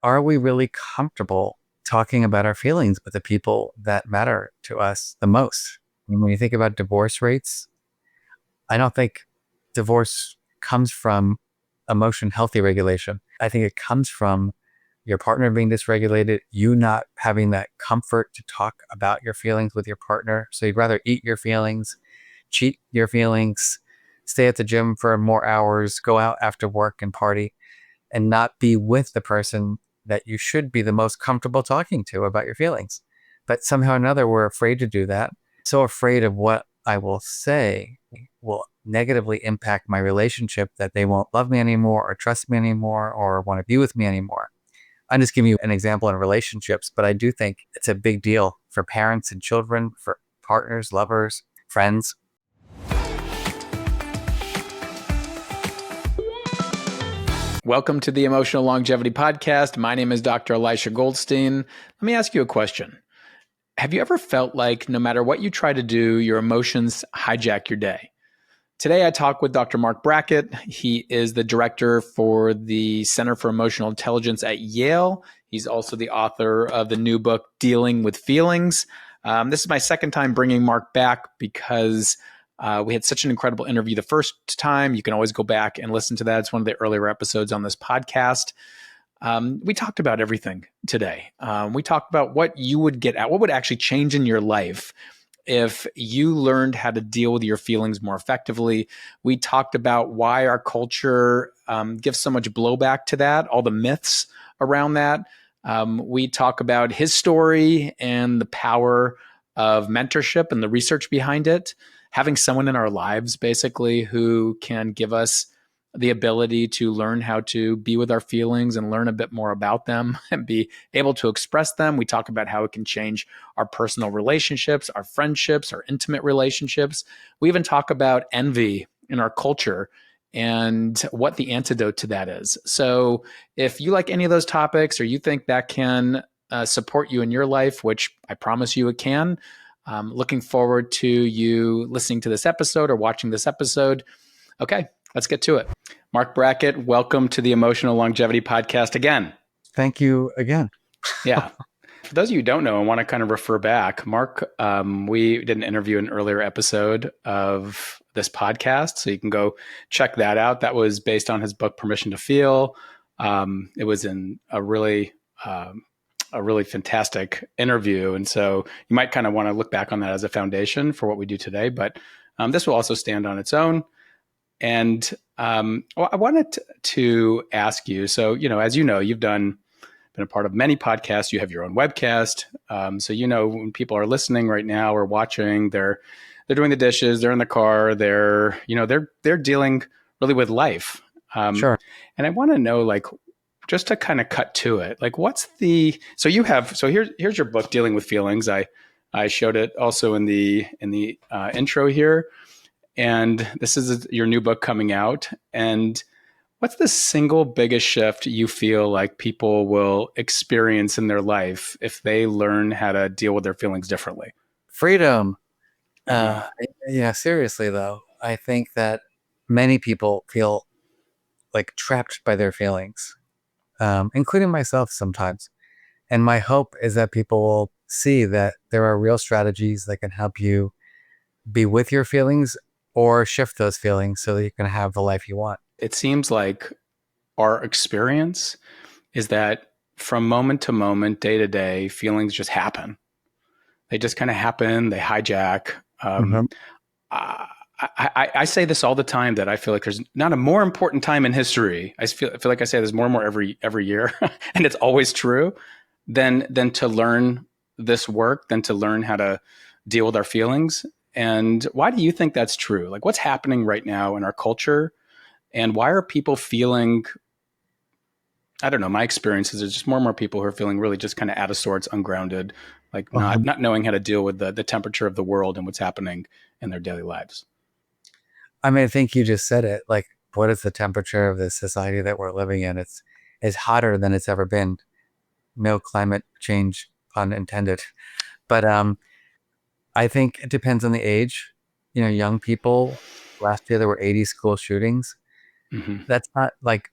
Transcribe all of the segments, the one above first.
are we really comfortable talking about our feelings with the people that matter to us the most? And when you think about divorce rates, I don't think divorce comes from emotion healthy regulation. I think it comes from your partner being dysregulated, you not having that comfort to talk about your feelings with your partner. So you'd rather eat your feelings, cheat your feelings, stay at the gym for more hours, go out after work and party, and not be with the person that you should be the most comfortable talking to about your feelings. But somehow or another, we're afraid to do that. So afraid of what I will say will negatively impact my relationship, that they won't love me anymore or trust me anymore or want to be with me anymore. I'm just giving you an example in relationships, but I do think it's a big deal for parents and children, for partners, lovers, friends. Welcome to the Emotional Longevity Podcast. My name is Dr. Elisha Goldstein. Let me ask you a question. Have you ever felt like no matter what you try to do, your emotions hijack your day? Today, I talk with Dr. Marc Brackett. He is the director for the Center for Emotional Intelligence at Yale. He's also the author of the new book, Dealing with Feelings. This is my second time bringing Marc back because we had such an incredible interview the first time. You can always go back and listen to that. It's one of the earlier episodes on this podcast. We talked about everything today. We talked about what you would get at, what would actually change in your life if you learned how to deal with your feelings more effectively. We talked about why our culture gives so much blowback to that, all the myths around that. We talk about his story and the power of mentorship and the research behind it, having someone in our lives basically who can give us the ability to learn how to be with our feelings and learn a bit more about them and be able to express them. We talk about how it can change our personal relationships, our friendships, our intimate relationships. We even talk about envy in our culture and what the antidote to that is. So if you like any of those topics or you think that can support you in your life, which I promise you it can, looking forward to you listening to this episode or watching this episode. Okay, let's get to it. Marc Brackett, welcome to the Emotional Longevity Podcast again. Thank you again. Yeah. For those of you who don't know and want to kind of refer back, Marc, we did an interview in an earlier episode of this podcast, so you can go check that out. That was based on his book, Permission to Feel. It was in a really fantastic interview. And so you might kind of want to look back on that as a foundation for what we do today. But this will also stand on its own. And I wanted to ask you, so, as you know, you've been a part of many podcasts. You have your own webcast. So, when people are listening right now or watching, they're doing the dishes, they're in the car, they're dealing really with life. Sure. And I want to know, just to kind of cut to it, here's your book, Dealing with Feelings. I showed it also in the intro here. And this is your new book coming out. And what's the single biggest shift you feel like people will experience in their life if they learn how to deal with their feelings differently? Freedom. Yeah, seriously, though, I think that many people feel like trapped by their feelings, including myself sometimes. And my hope is that people will see that there are real strategies that can help you be with your feelings or shift those feelings so that you can have the life you want. It seems like our experience is that from moment to moment, day to day, feelings just happen. They just kind of happen. They hijack. I say this all the time, that I feel like there's not a more important time in history. I feel like I say there's more and more every year, and it's always true, than to learn this work, than to learn how to deal with our feelings. And why do you think that's true? Like, what's happening right now in our culture, and why are people feeling, I don't know, my experience is there's just more and more people who are feeling really just kind of out of sorts, ungrounded, like not knowing how to deal with the temperature of the world and what's happening in their daily lives. I mean, I think you just said it. Like, what is the temperature of the society that we're living in? It's hotter than it's ever been. No climate change, pun intended. But I think it depends on the age. Young people, last year there were 80 school shootings. Mm-hmm. That's not like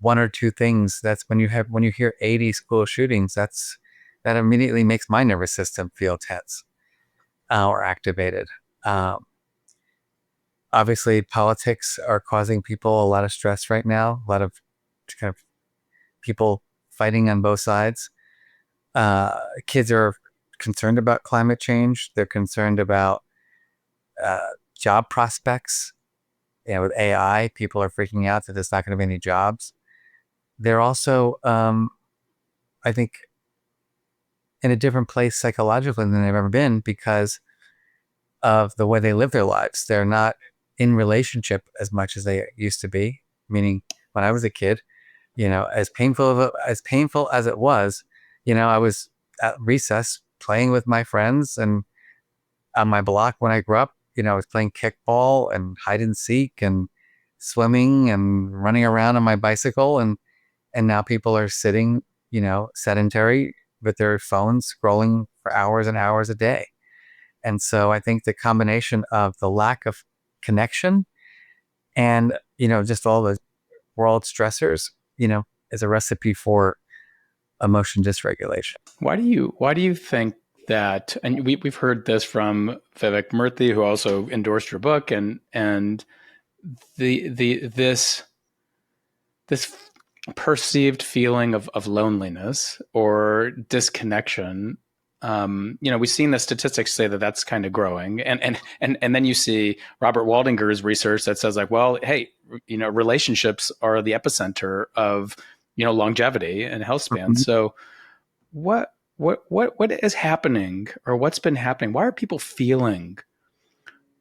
one or two things. That's when you hear 80 school shootings, that immediately makes my nervous system feel tense or activated. Um, Obviously, politics are causing people a lot of stress right now. A lot of kind of people fighting on both sides. Kids are concerned about climate change. They're concerned about uh, job prospects. With AI, people are freaking out that there's not going to be any jobs. They're also, I think, in a different place psychologically than they've ever been because of the way they live their lives. They're not in relationship as much as they used to be. Meaning, when I was a kid, as painful as it was, I was at recess playing with my friends, and on my block when I grew up, I was playing kickball and hide and seek and swimming and running around on my bicycle, and now people are sitting, sedentary with their phones scrolling for hours and hours a day. And so I think the combination of the lack of connection and, just all the world stressors, is a recipe for emotion dysregulation. Why do you think that? And we've heard this from Vivek Murthy, who also endorsed your book, and this perceived feeling of loneliness or disconnection. We've seen the statistics say that that's kind of growing, and then you see Robert Waldinger's research that says like, well, hey, relationships are the epicenter of longevity and health span. Mm-hmm. So what is happening, or what's been happening? Why are people feeling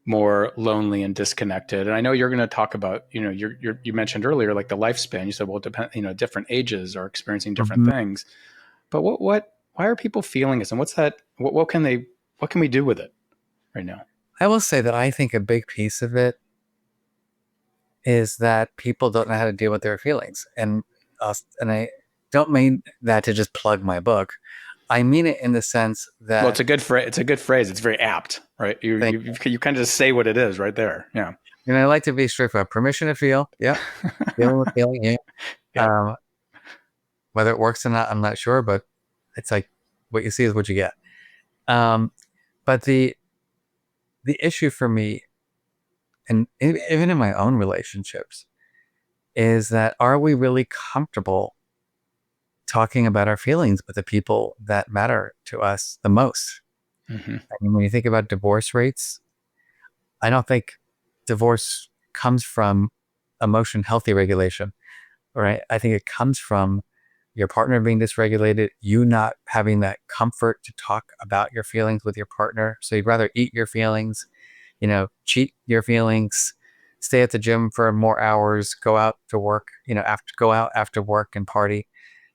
more lonely and disconnected? And I know you're going to talk about, you mentioned earlier, like the lifespan. You said, well, it depends, different ages are experiencing different Mm-hmm. things. But why are people feeling this? And what's that? What can we do with it right now? I will say that I think a big piece of it is that people don't know how to deal with their feelings. And I don't mean that to just plug my book. I mean it in the sense that Well, it's a good phrase. It's a good phrase. It's very apt, right? You kind of just say what it is right there. Yeah. I like to be straightforward. Permission to feel. Yeah. Feeling the feeling. Yeah. Yeah. Whether it works or not, I'm not sure, but it's like what you see is what you get. But the issue for me, and even in my own relationships, is that are we really comfortable talking about our feelings with the people that matter to us the most? Mm-hmm. I mean, when you think about divorce rates, I don't think divorce comes from emotion healthy regulation, right? I think it comes from your partner being dysregulated, you not having that comfort to talk about your feelings with your partner. So you'd rather eat your feelings, cheat your feelings, stay at the gym for more hours, go out to work, go out after work and party,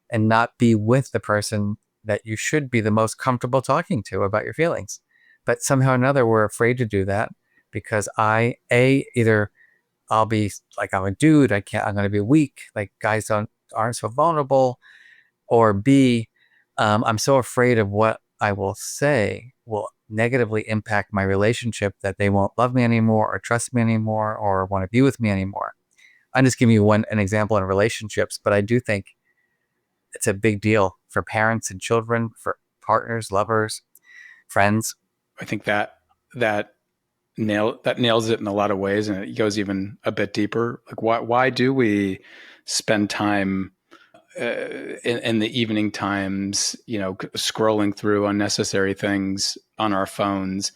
and not be with the person that you should be the most comfortable talking to about your feelings. But somehow or another, we're afraid to do that because either I'll be like, I'm a dude, I'm going to be weak. Like guys aren't so vulnerable. Or B, I'm so afraid of what I will say will negatively impact my relationship that they won't love me anymore or trust me anymore or want to be with me anymore. I'm just giving you an example in relationships, but I do think it's a big deal for parents and children, for partners, lovers, friends. I think that nails it in a lot of ways, and it goes even a bit deeper. Like, why do we spend time in the evening times, scrolling through unnecessary things on our phones,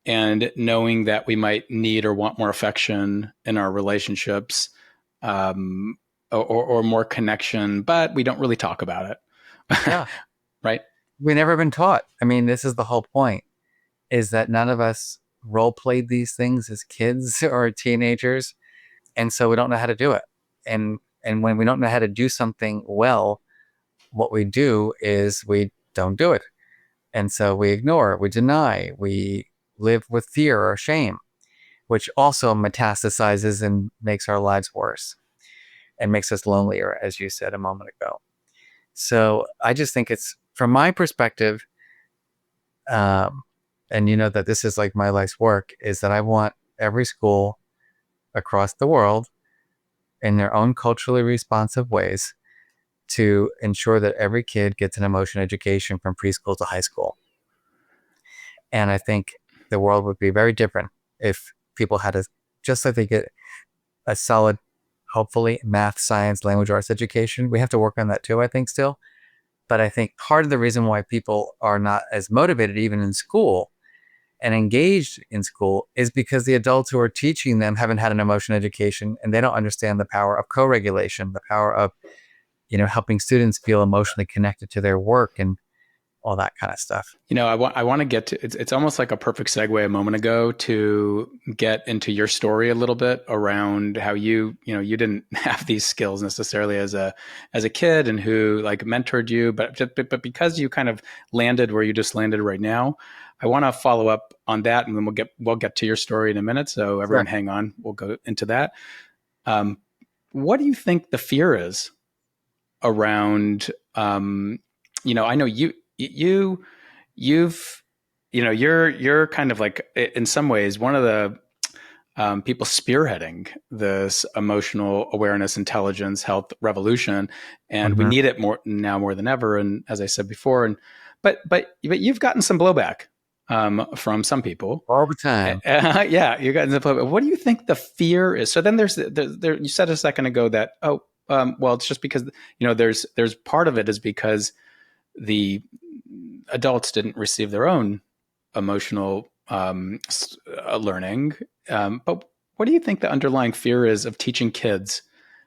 and knowing that we might need or want more affection in our relationships, or more connection, but we don't really talk about it. Yeah. Right? We've never been taught. I mean, this is the whole point, is that none of us role played these things as kids or teenagers. And so we don't know how to do it. And when we don't know how to do something well, what we do is we don't do it. And so we ignore, we deny, we live with fear or shame, which also metastasizes and makes our lives worse and makes us lonelier, as you said a moment ago. So I just think it's, from my perspective, and that this is like my life's work, is that I want every school across the world in their own culturally responsive ways to ensure that every kid gets an emotion education from preschool to high school. And I think the world would be very different if people had just like they get a solid, hopefully, math, science, language arts education. We have to work on that too, I think, still. But I think part of the reason why people are not as motivated even in school and engaged in school is because the adults who are teaching them haven't had an emotion education, and they don't understand the power of co-regulation, the power of, helping students feel emotionally connected to their work and all that kind of stuff. I want to get to it's almost like a perfect segue a moment ago to get into your story a little bit around how you didn't have these skills necessarily as a kid, and who like mentored you, but because you kind of landed where you just landed right now. I want to follow up on that, and then we'll get to your story in a minute. So everyone, Sure. hang on. We'll go into that. What do you think the fear is around? I know you've you're kind of like, in some ways, one of the people spearheading this emotional awareness, intelligence, health revolution, and we Mm-hmm. need it more than ever. And as I said before, but you've gotten some blowback from some people. All the time. Yeah, you got. What do you think the fear is? So then there. You said a second ago that well, it's just because there's part of it is because the adults didn't receive their own emotional learning. But what do you think the underlying fear is of teaching kids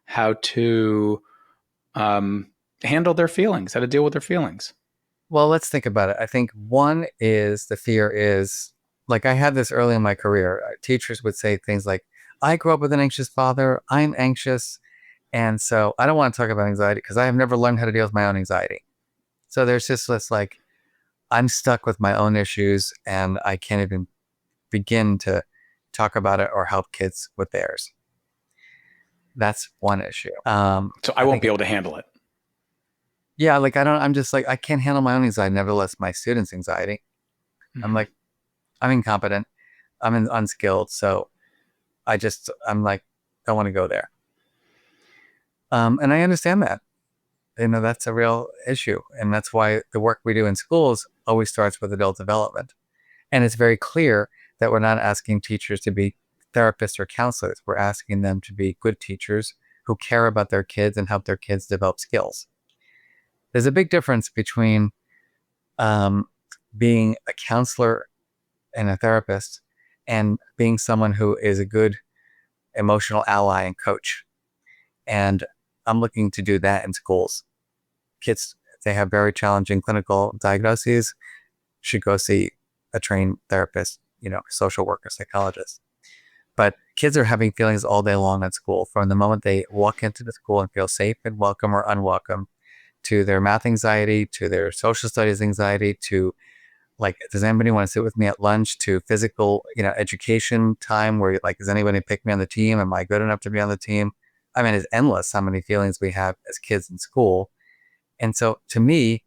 how to handle their feelings, how to deal with their feelings? Well, let's think about it. I think one is the fear is, like, I had this early in my career. Teachers would say things like, I grew up with an anxious father. I'm anxious. And so I don't want to talk about anxiety because I have never learned how to deal with my own anxiety. So there's just this like, I'm stuck with my own issues and I can't even begin to talk about it or help kids with theirs. That's one issue. So I I won't think, be able to handle it. yeah, like I'm just like, I can't handle my own anxiety, nevertheless, my students' anxiety. I'm Mm-hmm. like, I'm incompetent. Unskilled. So I'm like, don't want to go there. And I understand that. That's a real issue. And that's why the work we do in schools always starts with adult development. And it's very clear that we're not asking teachers to be therapists or counselors. We're asking them to be good teachers who care about their kids and help their kids develop skills. There's a big difference between um, being a counselor and a therapist and being someone who is a good emotional ally and coach. And I'm looking to do that in schools. Kids, if they have very challenging clinical diagnoses, should go see a trained therapist, social worker, psychologist. But kids are having feelings all day long at school, from the moment they walk into the school and feel safe and welcome or unwelcome, to their math anxiety, to their social studies anxiety, to like, does anybody want to sit with me at lunch, to physical, education time where like, does anybody pick me on the team? Am I good enough to be on the team? I mean, it's endless how many feelings we have as kids in school. And so to me,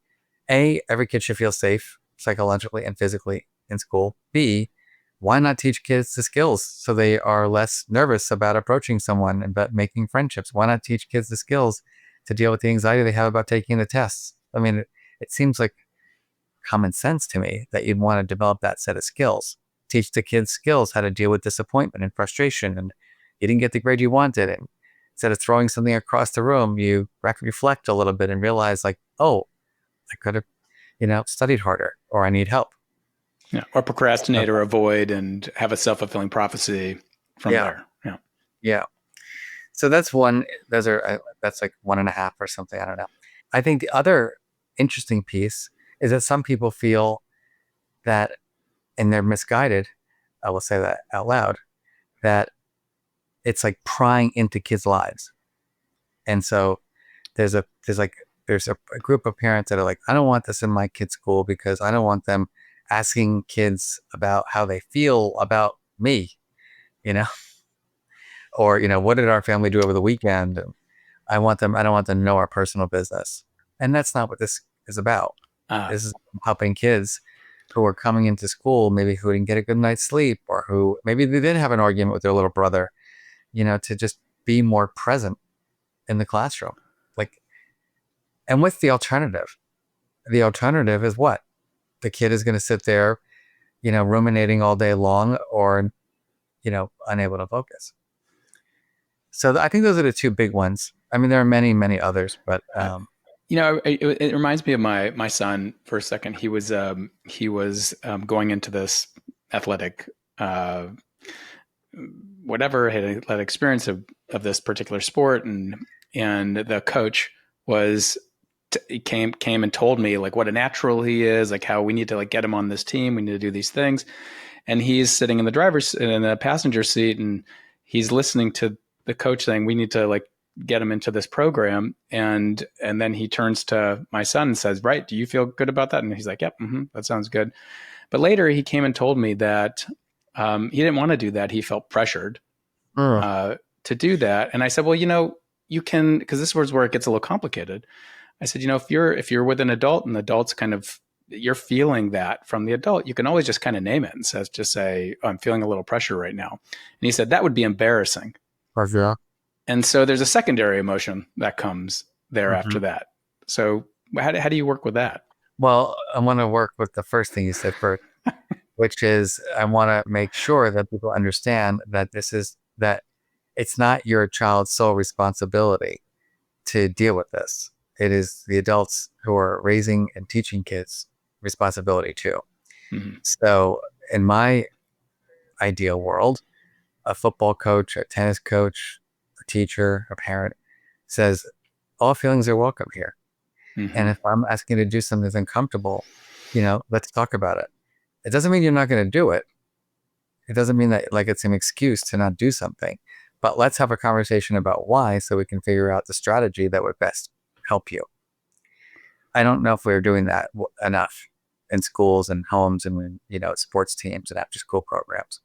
every kid should feel safe psychologically and physically in school. B, why not teach kids the skills so they are less nervous about approaching someone and about making friendships? Why not teach kids the skills to deal with the anxiety they have about taking the tests? I mean, it seems like common sense to me that you'd want to develop that set of skills. Teach the kids skills how to deal with disappointment and frustration, and you didn't get the grade you wanted. And instead of throwing something across the room, you reflect a little bit and realize, like, oh, I could have, studied harder, or I need help. Yeah, or procrastinate or avoid, and have a self-fulfilling prophecy from Yeah. there. Yeah. Yeah. So that's one. That's like one and a half or something. I don't know. I think the other interesting piece is that some people feel that, and they're misguided, I will say that out loud, that it's like prying into kids' lives. And so there's a group of parents that are like, I don't want this in my kid's school because I don't want them asking kids about how they feel about me, you know, or, what did our family do over the weekend? And I don't want them to know our personal business. And that's not what this is about. This is helping kids who are coming into school, maybe who didn't get a good night's sleep, or who maybe they did have an argument with their little brother, to just be more present in the classroom. Like, and what's the alternative? The alternative is what? The kid is going to sit there, ruminating all day long, or, unable to focus. So I think those are the two big ones. I mean, there are many, many others, but it reminds me of my son for a second. He was going into this athletic whatever, had experience of this particular sport, and the coach was came and told me like what a natural he is, like how we need to like get him on this team, we need to do these things. And he's sitting in the passenger seat, and he's listening to the coach saying we need to like get him into this program. And then he turns to my son and says, right, do you feel good about that? And he's like, yep, that sounds good. But later he came and told me that he didn't want to do that. He felt pressured to do that. And I said, well, you can, because this was where it gets a little complicated. I said, if you're with an adult and the adult's kind of, you're feeling that from the adult, you can always just kind of name it and say, oh, I'm feeling a little pressure right now. And he said, that would be embarrassing. yeah. And so there's a secondary emotion that comes there after that. So how do you work with that? Well, I want to work with the first thing you said first, which is I want to make sure that people understand that that it's not your child's sole responsibility to deal with this. It is the adults who are raising and teaching kids responsibility too. Mm-hmm. So in my ideal world, a football coach, a tennis coach, a teacher, a parent says, all feelings are welcome here. Mm-hmm. And if I'm asking you to do something that's uncomfortable, let's talk about it. It doesn't mean you're not going to do it. It doesn't mean that like it's an excuse to not do something, but let's have a conversation about why, so we can figure out the strategy that would best help you. I don't know if we're doing that enough in schools and homes and when, sports teams and after school programs,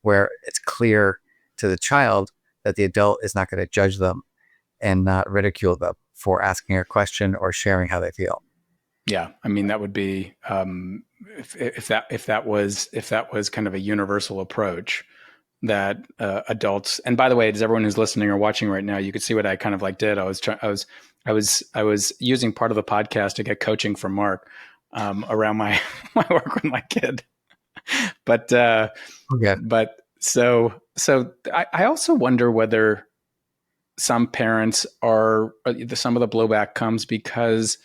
where it's clear to the child that the adult is not going to judge them and not ridicule them for asking a question or sharing how they feel. Yeah, I mean that would be if that was kind of a universal approach that adults. And by the way, as everyone who's listening or watching right now, you could see what I kind of like did. I was using part of the podcast to get coaching from Marc around my work with my kid. But so I also wonder whether some parents some of the blowback comes because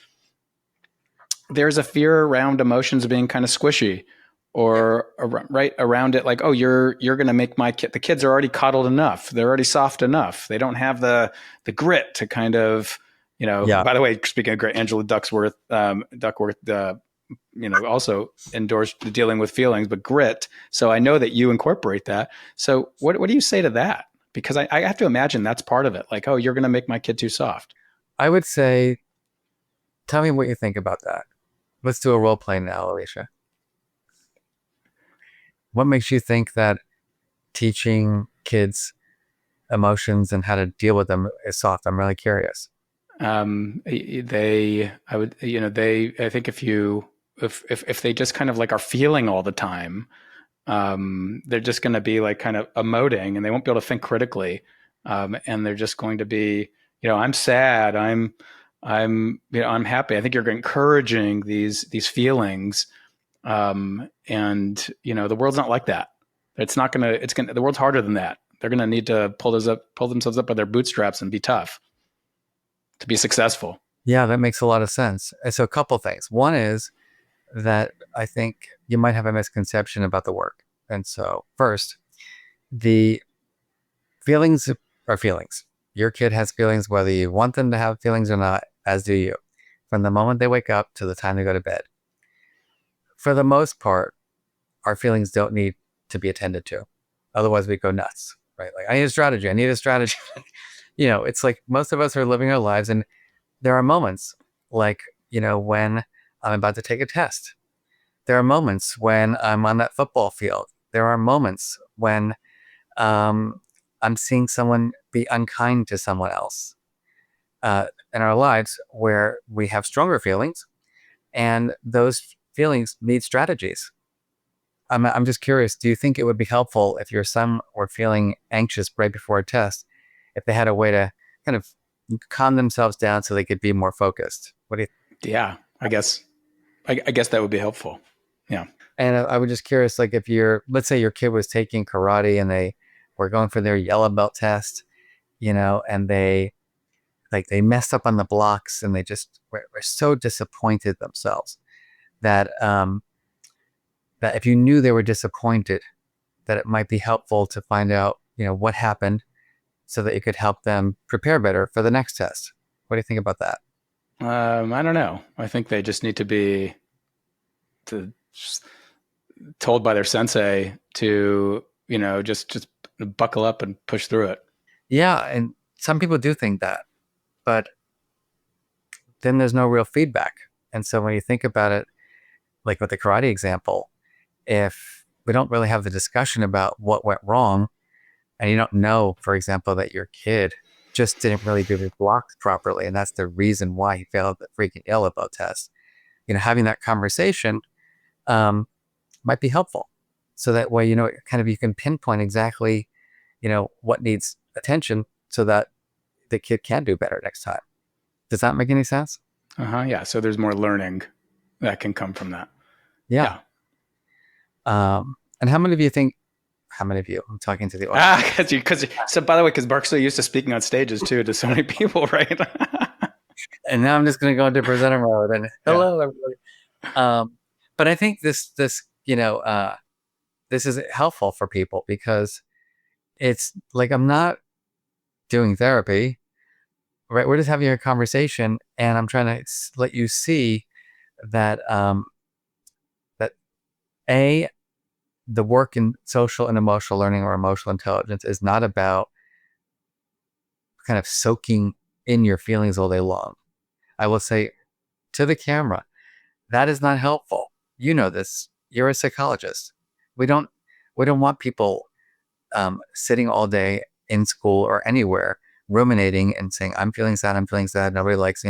there's a fear around emotions being kind of squishy, or right around it, like, oh, you're going to make my kid. The kids are already coddled enough. They're already soft enough. They don't have the grit to kind of, Yeah. By the way, speaking of grit, Angela Duckworth, also endorsed dealing with feelings, but grit. So I know that you incorporate that. So what do you say to that? Because I have to imagine that's part of it. Like, oh, you're going to make my kid too soft. I would say, tell me what you think about that. Let's do a role play now, Elisha. What makes you think that teaching kids emotions and how to deal with them is soft? I'm really curious. I think if they just kind of like are feeling all the time, they're just going to be like kind of emoting, and they won't be able to think critically. And they're just going to be, I'm sad. I'm happy. I think you're encouraging these feelings. And the world's not like that. The world's harder than that. They're going to need to pull themselves up by their bootstraps and be tough to be successful. Yeah, that makes a lot of sense. So a couple things. One is that I think you might have a misconception about the work. And so first, the feelings are feelings. Your kid has feelings whether you want them to have feelings or not, as do you, from the moment they wake up to the time they go to bed. For the most part, our feelings don't need to be attended to. Otherwise, we go nuts, right? Like, I need a strategy. It's like most of us are living our lives, and there are moments like, when I'm about to take a test. There are moments when I'm on that football field. There are moments when I'm seeing someone be unkind to someone else in our lives, where we have stronger feelings, and those feelings need strategies. I'm just curious, do you think it would be helpful if your son were feeling anxious right before a test if they had a way to kind of calm themselves down so they could be more focused. What do you? Yeah, I guess that would be helpful. Yeah. And I was just curious, like if let's say your kid was taking karate and they were going for their yellow belt test, and they messed up on the blocks and they just were so disappointed themselves that that if you knew they were disappointed, that it might be helpful to find out, what happened so that you could help them prepare better for the next test. What do you think about that? I don't know. I think they just need to be told by their sensei to, just buckle up and push through it. Yeah, and some people do think that, but then there's no real feedback. And so when you think about it, like with the karate example, if we don't really have the discussion about what went wrong, and you don't know, for example, that your kid just didn't really do his blocks properly, and that's the reason why he failed the freaking yellow belt test, having that conversation might be helpful. So that way, kind of you can pinpoint exactly, what needs attention so that the kid can do better next time. Does that make any sense? Yeah. So there's more learning that can come from that. Yeah. And how many of you think, how many of you, I'm talking to the audience. So by the way, because Mark's so used to speaking on stages too to so many people, right? And now I'm just going to go into presenter mode and hello, everybody. But I think this is helpful for people because it's like, I'm not doing therapy, right? We're just having a conversation and I'm trying to let you see that, that the work in social and emotional learning or emotional intelligence is not about kind of soaking in your feelings all day long. I will say to the camera, that is not helpful. You know this. You're a psychologist. We don't want people sitting all day in school or anywhere ruminating and saying, I'm feeling sad, nobody likes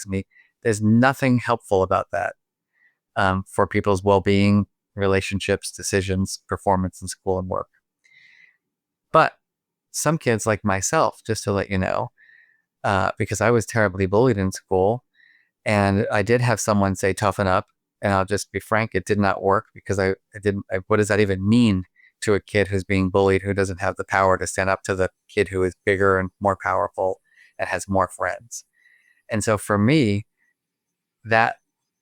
me. There's nothing helpful about that for people's well-being, relationships, decisions, performance in school and work. But some kids like myself, just to let you know, because I was terribly bullied in school, and I did have someone say, toughen up. And I'll just be frank, it did not work because I didn't, what does that even mean to a kid who's being bullied, who doesn't have the power to stand up to the kid who is bigger and more powerful and has more friends? And so for me, that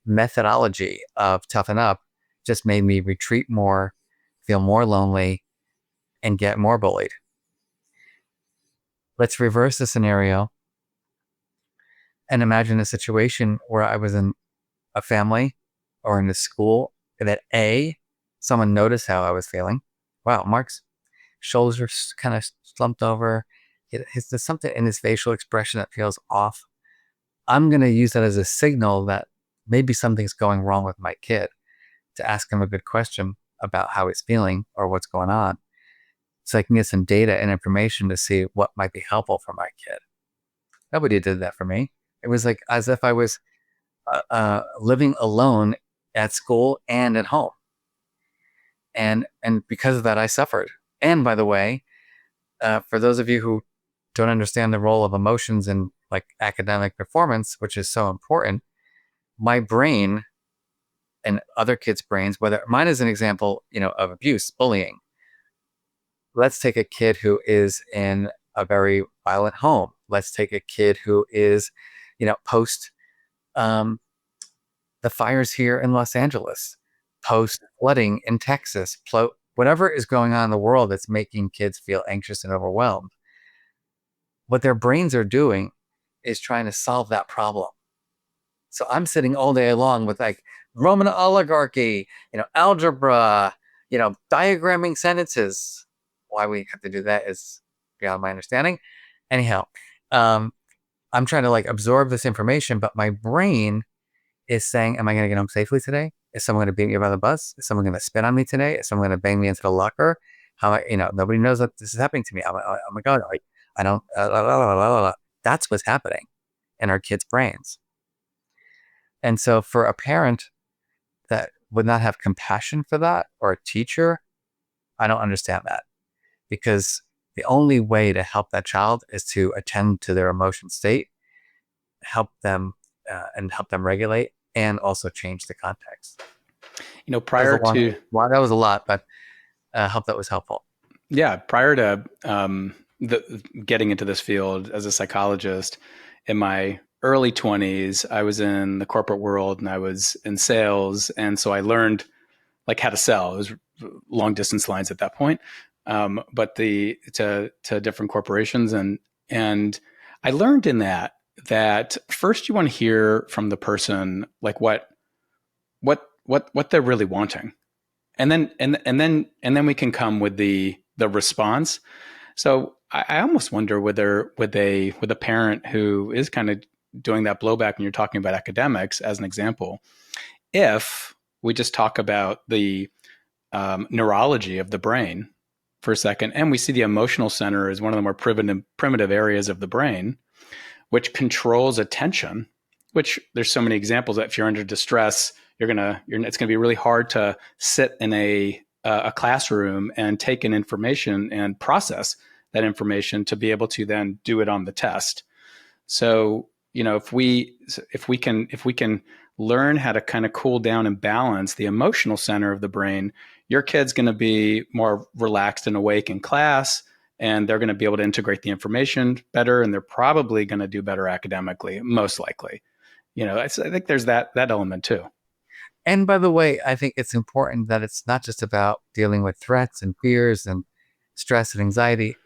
methodology of toughen up just made me retreat more, feel more lonely, and get more bullied. Let's reverse the scenario and imagine a situation where I was in a family or in a school that someone noticed how I was feeling. Wow, Mark's shoulders are kind of slumped over. There's something in his facial expression that feels off. I'm going to use that as a signal that maybe something's going wrong with my kid, to ask him a good question about how he's feeling or what's going on, so I can get some data and information to see what might be helpful for my kid. Nobody did that for me. It was like as if I was living alone at school and at home. And because of that, I suffered. And by the way, for those of you who don't understand the role of emotions in like academic performance, which is so important, my brain and other kids' brains, whether mine is an example, of abuse, bullying. Let's take a kid who is in a very violent home. Let's take a kid who is, post the fires here in Los Angeles, post flooding in Texas, whatever is going on in the world that's making kids feel anxious and overwhelmed. What their brains are doing is trying to solve that problem. So I'm sitting all day long with like Roman oligarchy, algebra, diagramming sentences. Why we have to do that is beyond my understanding. Anyhow, I'm trying to like absorb this information, but my brain is saying, am I going to get home safely today? Is someone going to beat me by the bus? Is someone going to spit on me today? Is someone going to bang me into the locker? Nobody knows that this is happening to me. Oh my God, I don't, that's what's happening in our kids' brains. And so for a parent that would not have compassion for that, or a teacher, I don't understand that, because the only way to help that child is to attend to their emotion state, help them help them regulate, and also change the context. That was a Prior to that was a lot, but I hope that was helpful. prior to getting into this field as a psychologist, in my early 20s, I was in the corporate world and I was in sales, and so I learned like how to sell. It was long distance lines at that point, but to different corporations, and I learned in that first you want to hear from the person like what they're really wanting, and then we can come with the response. So I almost wonder whether with a parent who is kind of doing that blowback, when you're talking about academics as an example, if we just talk about the neurology of the brain for a second, and we see the emotional center as one of the more primitive areas of the brain, which controls attention. Which there's so many examples that if you're under distress, it's gonna be really hard to sit in a classroom and take in information and process that information to be able to then do it on the test. So if we can learn how to kind of cool down and balance the emotional center of the brain, your kid's going to be more relaxed and awake in class, and they're going to be able to integrate the information better, and they're probably going to do better academically, most likely. I think there's that element too. And by the way, I think it's important that it's not just about dealing with threats and fears and stress and anxiety.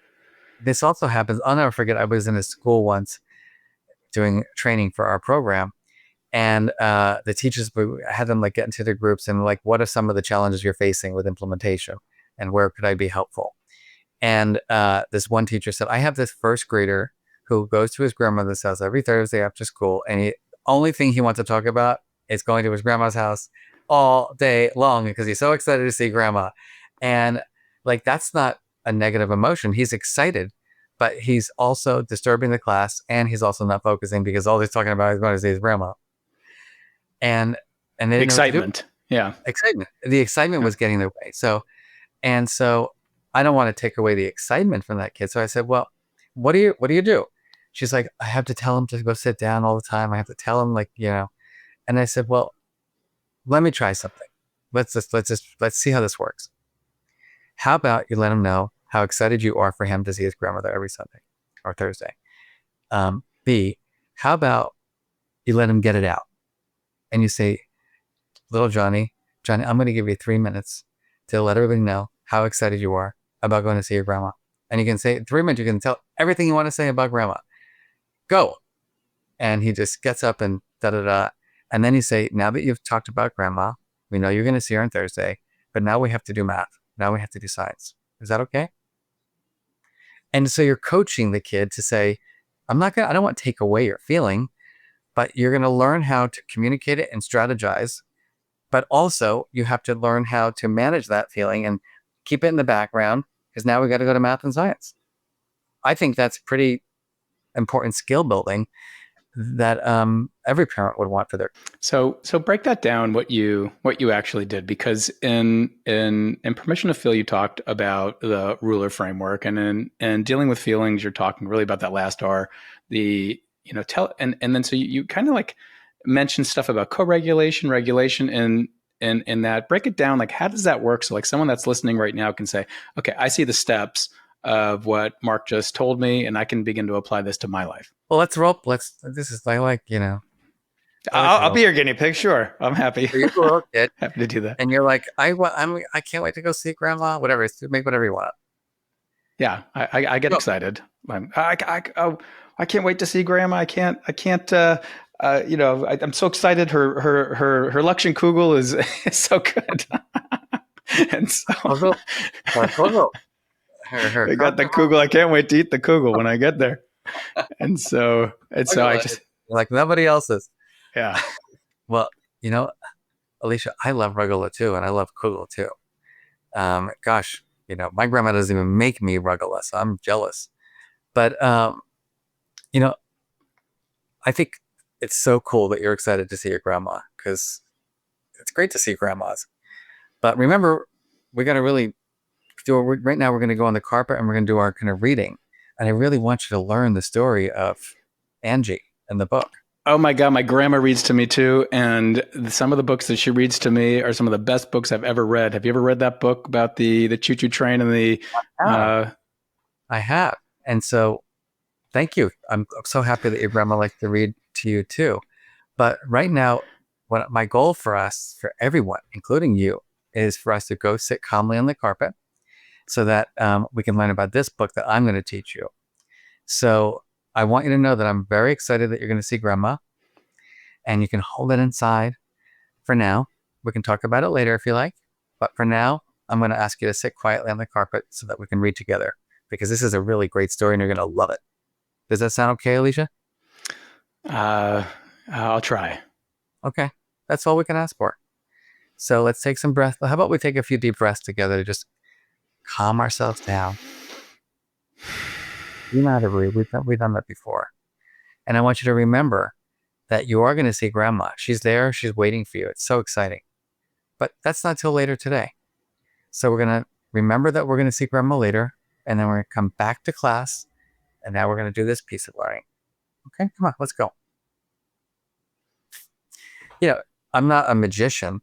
This also happens. I'll never forget, I was in a school once doing training for our program, and the teachers, we had them like get into their groups and like, what are some of the challenges you're facing with implementation, and where could I be helpful? And this one teacher said, I have this first grader who goes to his grandmother's house every Thursday after school, and the only thing he wants to talk about is going to his grandma's house all day long because he's so excited to see grandma. And like, that's not a negative emotion. He's excited, but he's also disturbing the class, and he's also not focusing because all he's talking about is going to see his grandma. And they didn't excitement. Yeah. Excitement. The excitement was getting their way. So I don't want to take away the excitement from that kid. So I said, well, what do you do? She's like, I have to tell him to go sit down all the time. I have to tell him, like, and I said, well, let me try something. Let's see how this works. How about you let him know how excited you are for him to see his grandmother every Sunday or Thursday? B, how about you let him get it out? And you say, little Johnny, I'm going to give you 3 minutes to let everybody know how excited you are about going to see your grandma. And you can say, 3 minutes, you can tell everything you want to say about grandma. Go. And he just gets up and da-da-da. And then you say, now that you've talked about grandma, we know you're going to see her on Thursday, but now we have to do math. Now we have to do science. Is that okay? And so you're coaching the kid to say, I don't want to take away your feeling, but you're going to learn how to communicate it and strategize. But also you have to learn how to manage that feeling and keep it in the background, because now we got to go to math and science. I think that's pretty important skill building that every parent would want for their. So break that down, what you actually did, because in Permission to Feel, you talked about the ruler framework, and in Dealing with Feelings, you're talking really about that last R, the and then so you kind of like mentioned stuff about co-regulation, regulation, and that. Break it down, like how does that work? So like someone that's listening right now can say, okay, I see the steps of what Marc just told me, and I can begin to apply this to my life. Well, this is like, I'll be your guinea pig. Sure. I'm happy. So you're kid, happy to do that. And you're like, I can't wait to go see grandma, whatever. Make whatever you want. Yeah. I get excited. I can't wait to see grandma. I can't, I'm so excited. Her Luxion Kugel is so good. And so I got the Kugel. I can't wait to eat the Kugel when I get there. And so I just like nobody else's. Yeah. Well, Elisha, I love Rugelach too, and I love Kugel too. Gosh, my grandma doesn't even make me Rugelach, so I'm jealous. But I think it's so cool that you're excited to see your grandma, because it's great to see grandmas. But remember, we got to really right now we're going to go on the carpet and we're going to do our kind of reading. And I really want you to learn the story of Angie in the book. Oh my God, my grandma reads to me too. And some of the books that she reads to me are some of the best books I've ever read. Have you ever read that book about the choo-choo train and the I have. And so thank you. I'm so happy that your grandma likes to read to you too. But right now, what my goal for us, for everyone, including you, is for us to go sit calmly on the carpet so that we can learn about this book that I'm going to teach you. So I want you to know that I'm very excited that you're going to see grandma, and you can hold it inside for now. We can talk about it later if you like. But for now, I'm going to ask you to sit quietly on the carpet so that we can read together, because this is a really great story and you're going to love it. Does that sound okay, Elisha? I'll try. Okay. That's all we can ask for. So let's take some breath. How about we take a few deep breaths together to just calm ourselves down? You know how to breathe. We've done that before. And I want you to remember that you are going to see grandma. She's there. She's waiting for you. It's so exciting. But that's not till later today. So we're going to remember that we're going to see grandma later. And then we're going to come back to class. And now we're going to do this piece of learning. Okay, come on, let's go. I'm not a magician,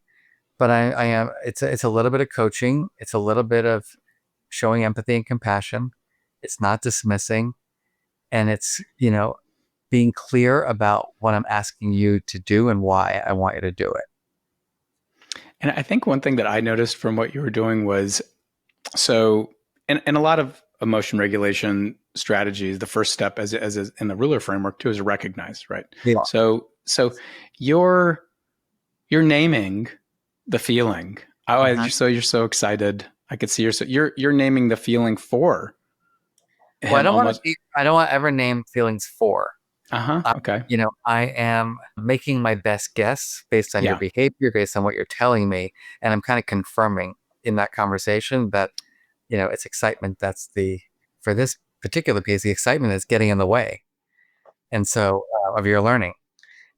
but I am. It's a little bit of coaching. It's a little bit of showing empathy and compassion. It's not dismissing, and it's being clear about what I'm asking you to do and why I want you to do it. And I think one thing that I noticed from what you were doing was, in a lot of emotion regulation strategies, the first step, as in the ruler framework too, is to recognize, right? Yeah. So you're naming the feeling. Oh, you're so excited. I could see you're naming the feeling for him. Well, I don't want to ever name feelings for. Okay. I am making my best guess based on your behavior, based on what you're telling me, and I'm kind of confirming in that conversation that it's excitement. For this particular piece, the excitement is getting in the way, and so of your learning.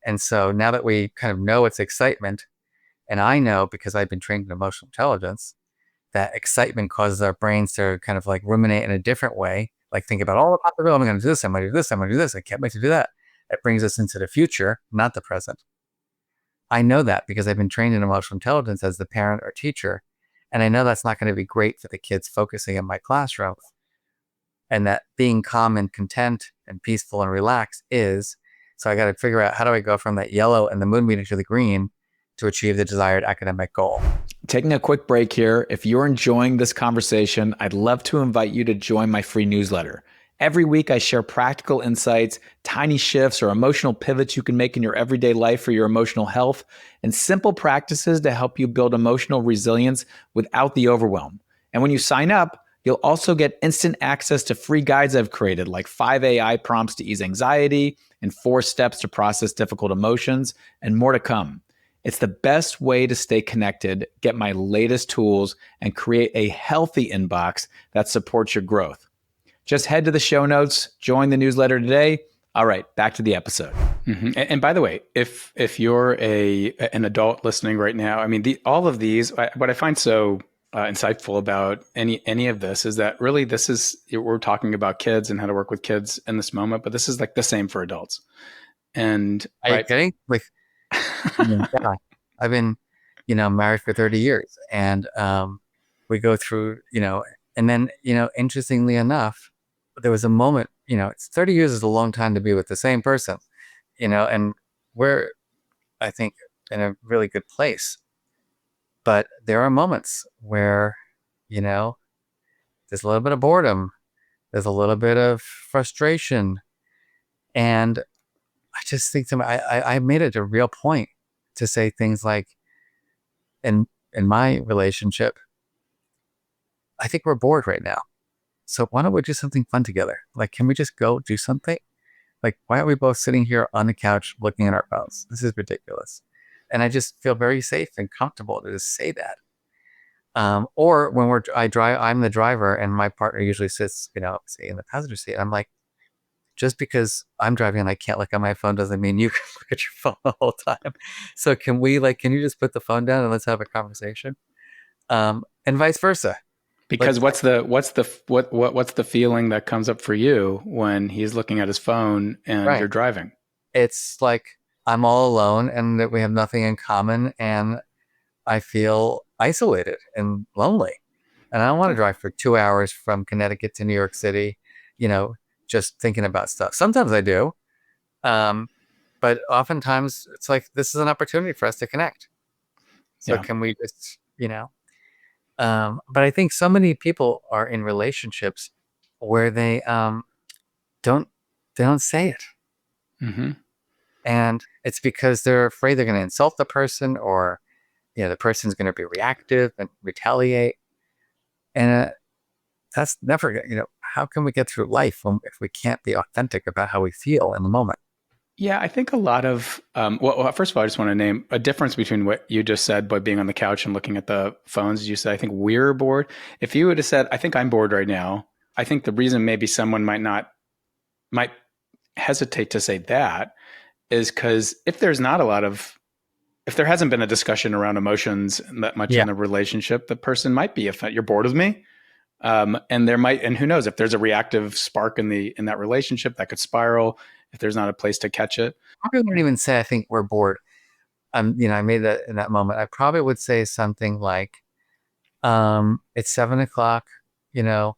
And so now that we kind of know it's excitement, and I know because I've been trained in emotional intelligence, that excitement causes our brains to kind of like ruminate in a different way, like think about all the possibilities. I'm going to do this. I'm going to do this. I'm going to do this. I can't wait to do that. It brings us into the future, not the present. I know that because I've been trained in emotional intelligence as the parent or teacher. And I know that's not going to be great for the kids focusing in my classroom. And that being calm and content and peaceful and relaxed is. So I got to figure out, how do I go from that yellow and the moon meeting to the green to achieve the desired academic goal? Taking a quick break here. If you're enjoying this conversation, I'd love to invite you to join my free newsletter. Every week, I share practical insights, tiny shifts, or emotional pivots you can make in your everyday life for your emotional health, and simple practices to help you build emotional resilience without the overwhelm. And when you sign up, you'll also get instant access to free guides I've created, like 5 AI prompts to ease anxiety and 4 steps to process difficult emotions, and more to come. It's the best way to stay connected, get my latest tools, and create a healthy inbox that supports your growth. Just head to the show notes, join the newsletter today. All right, back to the episode. Mm-hmm. And by the way, if you're an adult listening right now, I mean, all of these, what I find so insightful about any of this is that really we're talking about kids and how to work with kids in this moment, but this is like the same for adults. And are you kidding? Like, yeah, I've been, married for 30 years, and we go through, and then, interestingly enough, there was a moment, it's 30 years is a long time to be with the same person, and we're, I think, in a really good place. But there are moments where, there's a little bit of boredom, there's a little bit of frustration, and I just think I made it a real point to say things like, in my relationship, I think we're bored right now. So why don't we do something fun together? Like, can we just go do something? Like, why are we both sitting here on the couch looking at our phones? This is ridiculous. And I just feel very safe and comfortable to just say that. Or when I'm the driver and my partner usually sits, say in the passenger seat. I'm like, just because I'm driving and I can't look at my phone doesn't mean you can look at your phone the whole time. So can you just put the phone down and let's have a conversation? And vice versa. Because what's the feeling that comes up for you when he's looking at his phone and Right. you're driving? It's like I'm all alone and that we have nothing in common, and I feel isolated and lonely. And I don't want to drive for 2 hours from Connecticut to New York City, you know, just thinking about stuff. Sometimes I do. Um, but oftentimes it's like this is an opportunity for us to connect. So Yeah. can we just, but I think so many people are in relationships where don't they don't say it. Mm-hmm. And it's because they're afraid they're going to insult the person, or the person's going to be reactive and retaliate. And that's never, how can we get through life if we can't be authentic about how we feel in the moment? Yeah, I think a lot of well, first of all, I just want to name a difference between what you just said by being on the couch and looking at the phones. You said, I think we're bored. If you would have said, I think I'm bored right now, I think the reason maybe someone might hesitate to say that is because if there hasn't been a discussion around emotions that much Yeah. in the relationship, the person might be offended. You're bored with me, and who knows if there's a reactive spark in that relationship that could spiral if there's not a place to catch it. Probably wouldn't even say I think we're bored. I made that in that moment. I probably would say something like, it's 7 o'clock, you know,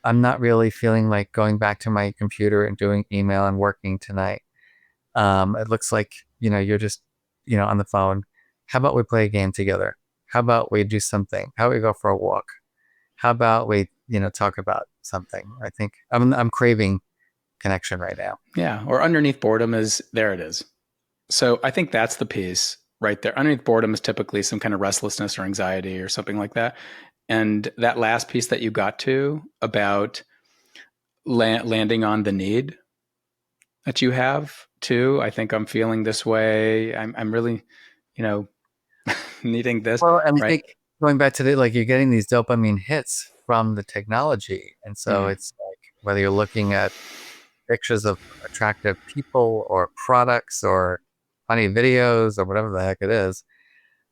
I'm not really feeling like going back to my computer and doing email and working tonight. It looks like, you're just, on the phone. How about we play a game together? How about we do something? How about we go for a walk? How about we, talk about something? I think I'm craving connection right now. Yeah, or underneath boredom is there it is. So I think that's the piece right there. Underneath boredom is typically some kind of restlessness or anxiety or something like that. And that last piece that you got to about landing on the need that you have too. I think I'm feeling this way. I'm really, you know, needing this, Well, and I right? think going back to like you're getting these dopamine hits from the technology. And so Mm. it's like whether you're looking at pictures of attractive people or products or funny videos or whatever the heck it is,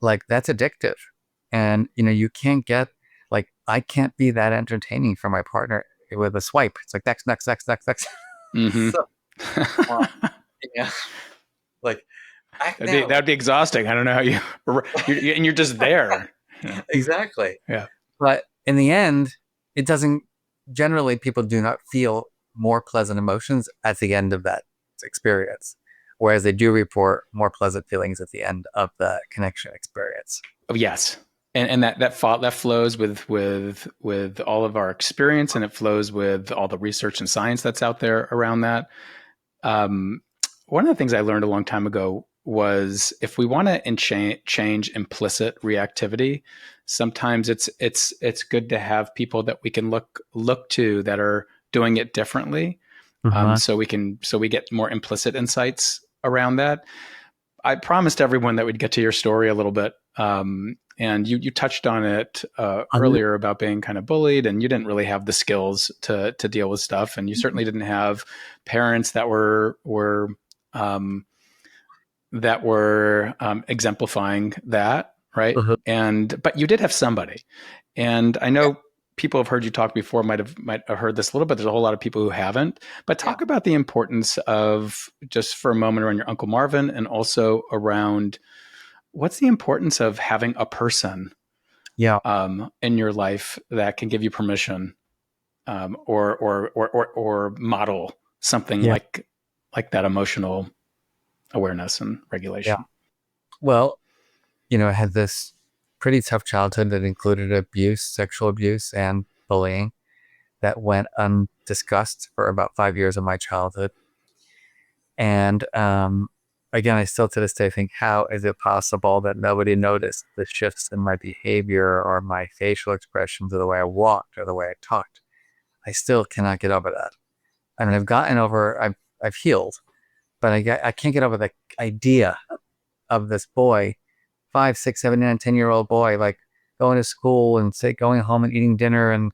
like that's addictive. And you can't get, like, I can't be that entertaining for my partner with a swipe. It's like next, next, next, next, next. Mm-hmm. So, uh, yeah, like act now. That'd be exhausting. I don't know how and you're just there. Yeah. Exactly. Yeah. But in the end, it doesn't, generally, people do not feel more pleasant emotions at the end of that experience, whereas they do report more pleasant feelings at the end of the connection experience. Oh, yes. And that flows with all of our experience, and it flows with all the research and science that's out there around that. Um, One of the things I learned a long time ago was if we want to change implicit reactivity, sometimes it's good to have people that we can look to that are doing it differently, Uh-huh. so we get more implicit insights around that. I promised everyone that we'd get to your story a little bit. And you touched on it earlier about being kind of bullied, and you didn't really have the skills to deal with stuff, and you certainly didn't have parents that were exemplifying that, right? Uh-huh. But you did have somebody, and I Yeah. know people have heard you talk before, might have heard this a little bit. There's a whole lot of people who haven't. But Yeah. talk about the importance of, just for a moment, around your Uncle Marvin, and also around what's the importance of having a person Yeah. in your life that can give you permission, or model something Yeah. like that emotional awareness and Yeah. regulation. Well, I had this pretty tough childhood that included abuse, sexual abuse, and bullying that went undiscussed for about 5 years of my childhood. And again, I still to this day think, how is it possible that nobody noticed the shifts in my behavior or my facial expressions or the way I walked or the way I talked? I still cannot get over that. I mean, I've healed, but I can't get over the idea of this boy, 5, 6, 7, 9, 10-year-old boy, like going to school and going home and eating dinner, and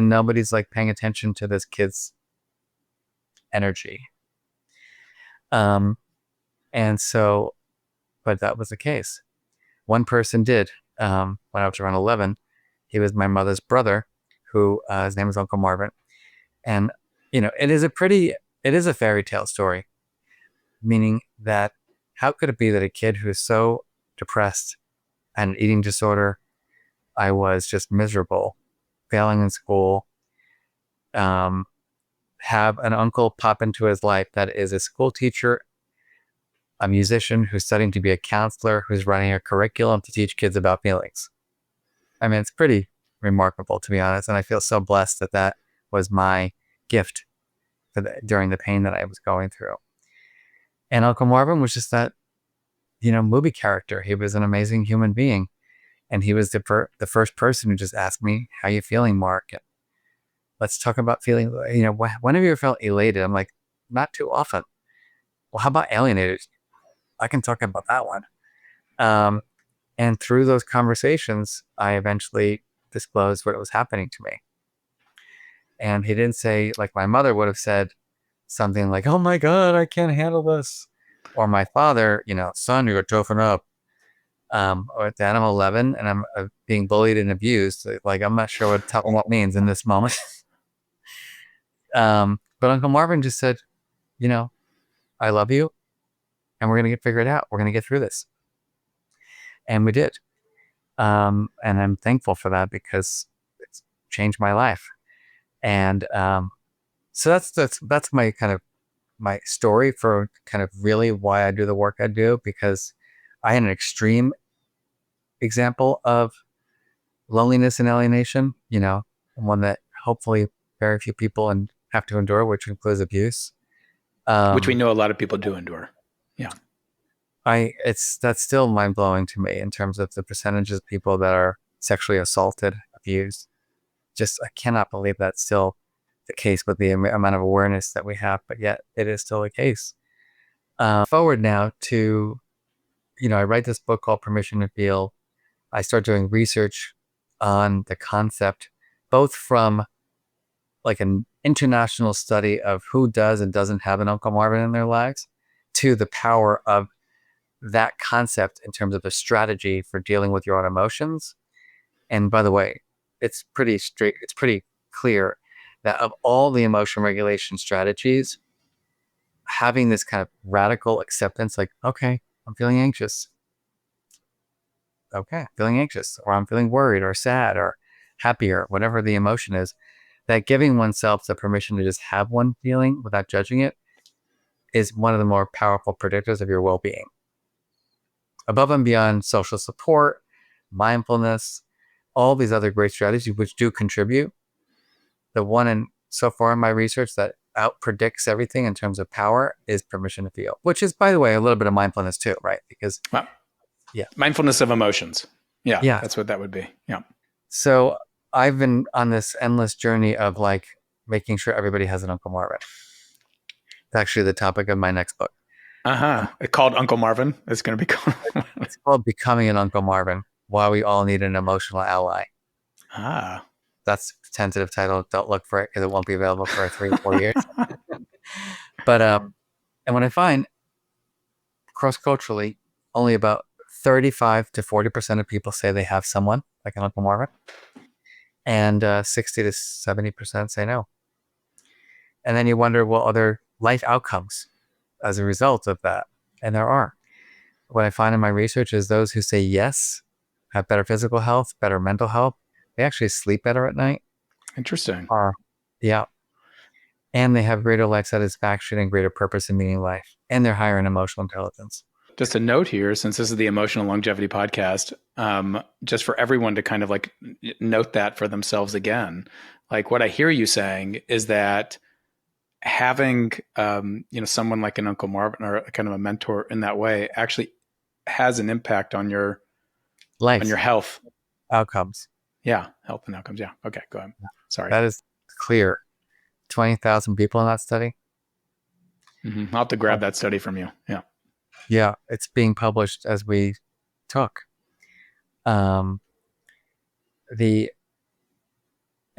nobody's like paying attention to this kid's energy. Um, and so, but that was the case. One person did, when I was around 11, He was my mother's brother, who his name is Uncle Marvin. And, it is a fairy tale story, meaning that how could it be that a kid who is so depressed and an eating disorder, I was just miserable, failing in school, have an uncle pop into his life that is a school teacher, a musician who's studying to be a counselor, who's running a curriculum to teach kids about feelings. I mean, it's pretty remarkable, to be honest. And I feel so blessed that that was my gift during the pain that I was going through. And Uncle Marvin was just that, movie character. He was an amazing human being. And he was the first person who just asked me, "How you feeling, Mark? And let's talk about feeling, when have you ever felt elated?" I'm like, "Not too often." "Well, how about alienated?" "I can talk about that one." And through those conversations, I eventually disclosed what was happening to me. And he didn't say, like my mother would have said, something like, "Oh my God, I can't handle this." Or my father, "Son, you got to toughen up." Or at that I'm 11 and I'm being bullied and abused. Like, I'm not sure what toughen up means in this moment. But Uncle Marvin just said, "I love you and we're going to figure it out. We're going to get through this." And we did. And I'm thankful for that because it's changed my life. And so that's my kind of my story for kind of really why I do the work I do, because I had an extreme example of loneliness and alienation, one that hopefully very few people have to endure, which includes abuse. Which we know a lot of people do endure. Yeah. That's still mind blowing to me in terms of the percentages of people that are sexually assaulted, abused. Just, I cannot believe that's still the case with the amount of awareness that we have, but yet it is still the case. Forward now to, I write this book called Permission to Feel. I start doing research on the concept, both from like an international study of who does and doesn't have an Uncle Marvin in their lives, to the power of that concept in terms of a strategy for dealing with your own emotions. And by the way, it's pretty clear that of all the emotion regulation strategies, having this kind of radical acceptance, like, okay, I'm feeling anxious. Okay, feeling anxious, or I'm feeling worried or sad or happy or whatever the emotion is, that giving oneself the permission to just have one feeling without judging it is one of the more powerful predictors of your well-being. Above and beyond social support, mindfulness, all these other great strategies which do contribute, the one so far in my research that out predicts everything in terms of power is permission to feel, which is, by the way, a little bit of mindfulness too, right? Because mindfulness of emotions. Yeah, that's what that would be. Yeah. So I've been on this endless journey of like making sure everybody has an Uncle Marvin. It's actually the topic of my next book. It's called Uncle Marvin. It's going to be called. It's called Becoming an Uncle Marvin: Why We All Need an Emotional Ally. That's the tentative title. Don't look for it because it won't be available for 3 or 4 years. But and what I find cross-culturally, only about 35 to 40% of people say they have someone like an Uncle Marvin, and 60 to 70% say no. And then you wonder, well, other life outcomes as a result of that? And there are. What I find in my research is those who say yes have better physical health, better mental health. They actually sleep better at night. Interesting. Yeah. And they have greater life satisfaction and greater purpose and meaning in life. And they're higher in emotional intelligence. Just a note here, since this is the Emotional Longevity Podcast, just for everyone to kind of like note that for themselves again. Like, what I hear you saying is that having, someone like an Uncle Marvin or kind of a mentor in that way actually has an impact on your life, on your health outcomes. Yeah. Health and outcomes. Yeah. Okay. Go ahead. Sorry. That is clear. 20,000 people in that study. Mm-hmm. I'll have to grab that study from you. Yeah. Yeah. It's being published as we talk. And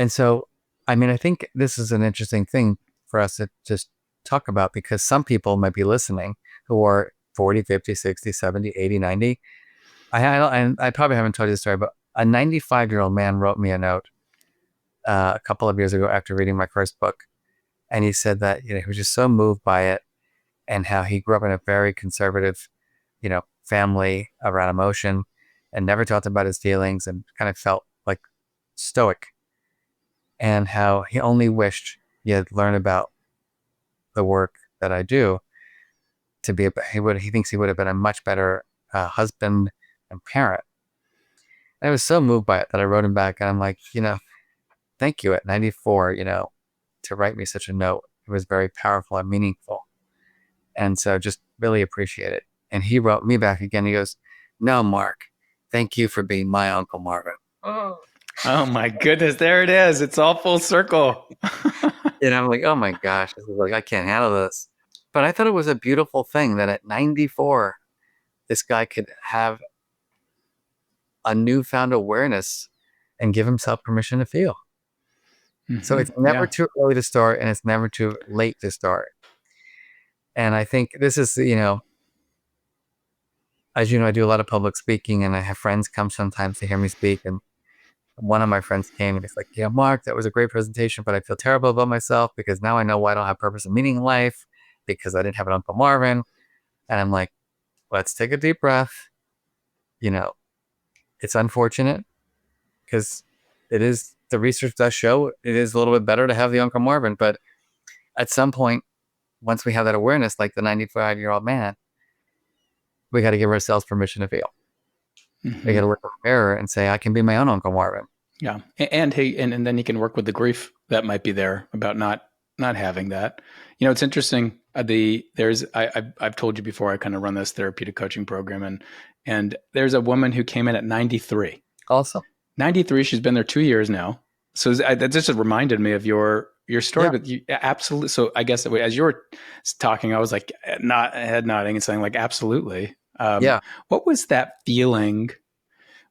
so, I mean, I think this is an interesting thing for us to just talk about, because some people might be listening who are 40, 50, 60, 70, 80, 90. I probably haven't told you the story, but A 95-year-old man wrote me a note a couple of years ago after reading my first book. And he said that, he was just so moved by it, and how he grew up in a very conservative, family around emotion, and never talked about his feelings, and kind of felt like stoic, and how he only wished he had learned about the work that I do to be, he thinks he would have been a much better husband and parent. And I was so moved by it that I wrote him back, and I'm like, thank you at 94, to write me such a note. It was very powerful and meaningful. And so just really appreciate it. And he wrote me back again. He goes, no, Mark, thank you for being my Uncle Marvin. Oh my goodness, there it is. It's all full circle. And I'm like, oh my gosh, this is like, I can't handle this. But I thought it was a beautiful thing that at 94, this guy could have a newfound awareness and give himself permission to feel. So it's never too early to start, and it's never too late to start. And I think this is, as you know, I do a lot of public speaking, and I have friends come sometimes to hear me speak. And one of my friends came and he's like, yeah, Mark, that was a great presentation, but I feel terrible about myself because now I know why I don't have purpose and meaning in life, because I didn't have an Uncle Marvin. And I'm like, let's take a deep breath. It's unfortunate because the research does show it is a little bit better to have the Uncle Marvin. But at some point, once we have that awareness, like the 95-year-old man, we got to give ourselves permission to feel. We got to look in the mirror and say, I can be my own Uncle Marvin. Yeah. And then he can work with the grief that might be there about not having that. It's interesting. I've told you before, I kind of run this therapeutic coaching program, and there's a woman who came in at 93. Awesome. 93. She's been there 2 years now. So that just reminded me of your story. Yeah. But you absolutely. So I guess as you were talking, I was like head nodding and saying like, absolutely. What was that feeling?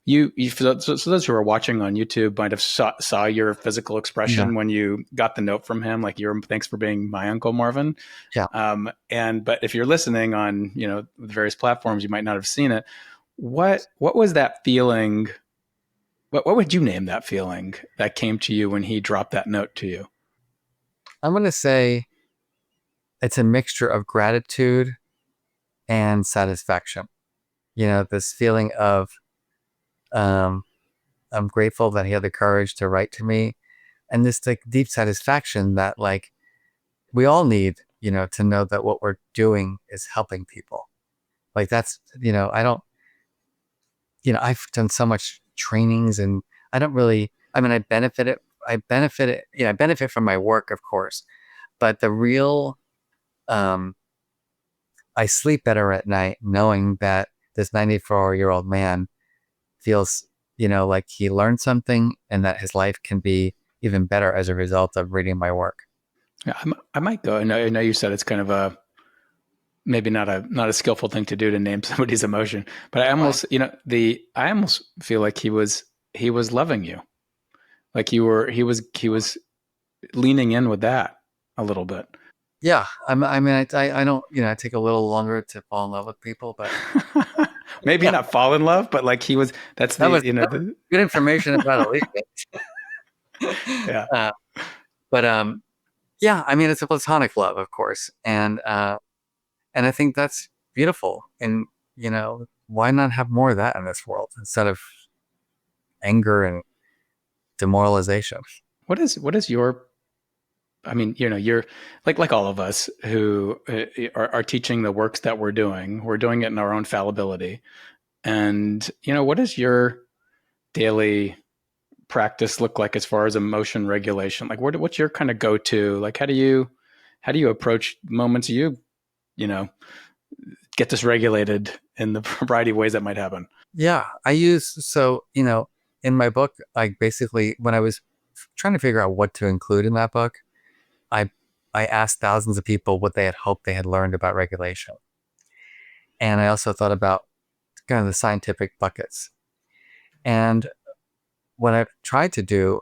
So those who are watching on YouTube might have saw your physical expression when you got the note from him, like, thanks for being my Uncle Marvin. Yeah. But if you're listening on, the various platforms, you might not have seen it. What was that feeling? What would you name that feeling that came to you when he dropped that note to you? I'm going to say it's a mixture of gratitude and satisfaction. This feeling of, I'm grateful that he had the courage to write to me, and this like deep satisfaction that like we all need, to know that what we're doing is helping people. Like that's, I've done so much trainings, and I don't really, I benefit from my work, of course, but the real, I sleep better at night knowing that this 94-year-old man feels, like he learned something, and that his life can be even better as a result of reading my work. Yeah, I might go. I know you said it's kind of maybe not a skillful thing to do to name somebody's emotion, but I almost, I almost feel like he was loving you, like he was leaning in with that a little bit. Yeah, I don't, I take a little longer to fall in love with people, but maybe not fall in love, but like that was good information about Elisha. Yeah. Yeah, it's a platonic love, of course, and I think that's beautiful. And why not have more of that in this world instead of anger and demoralization? What is your? You're like all of us who are teaching the works that we're doing. We're doing it in our own fallibility. And, what does your daily practice look like as far as emotion regulation? Like, what's your kind of go-to? Like, how do you approach moments you get dysregulated in the variety of ways that might happen? Yeah, in my book, like basically when I was trying to figure out what to include in that book, I asked thousands of people what they had hoped they had learned about regulation. And I also thought about kind of the scientific buckets. And what I've tried to do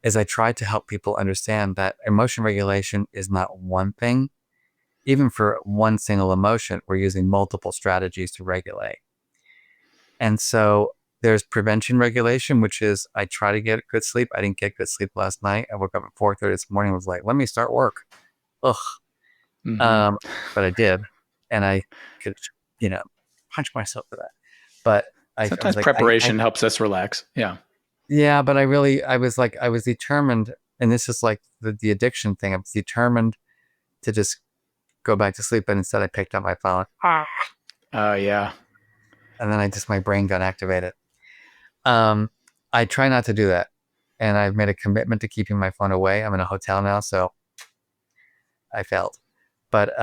is I tried to help people understand that emotion regulation is not one thing. Even for one single emotion, we're using multiple strategies to regulate. And so There's prevention regulation, which is I try to get good sleep. I didn't get good sleep last night. I woke up at 4:30 this morning and was like, let me start work. Ugh. Mm-hmm. But I did. And I could, punch myself for that. But I Sometimes was like, preparation helps us relax. Yeah. yeah, but I was determined, and this is like the addiction thing. I was determined to just go back to sleep, but instead I picked up my phone. Oh, yeah. And then my brain got activated. Um, I try not to do that. And I've made a commitment to keeping my phone away. I'm in a hotel now, so I failed. But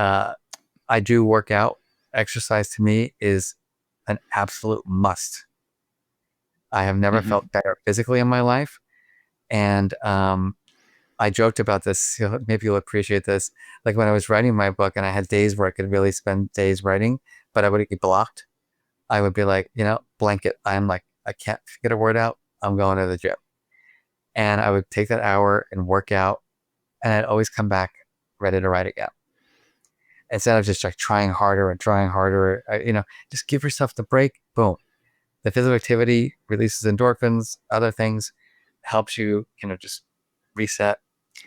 I do work out. Exercise to me is an absolute must. I have never Mm-hmm. felt better physically in my life. And I joked about this. Maybe you'll appreciate this. Like when I was writing my book and I had days where I could really spend days writing, but I would get blocked. I would be like, blanket. I'm like, I can't get a word out. I'm going to the gym. And I would take that hour and work out. And I'd always come back ready to write again. Instead of just like trying harder and trying harder, just give yourself the break. Boom. The physical activity releases endorphins, other things, helps you, just reset.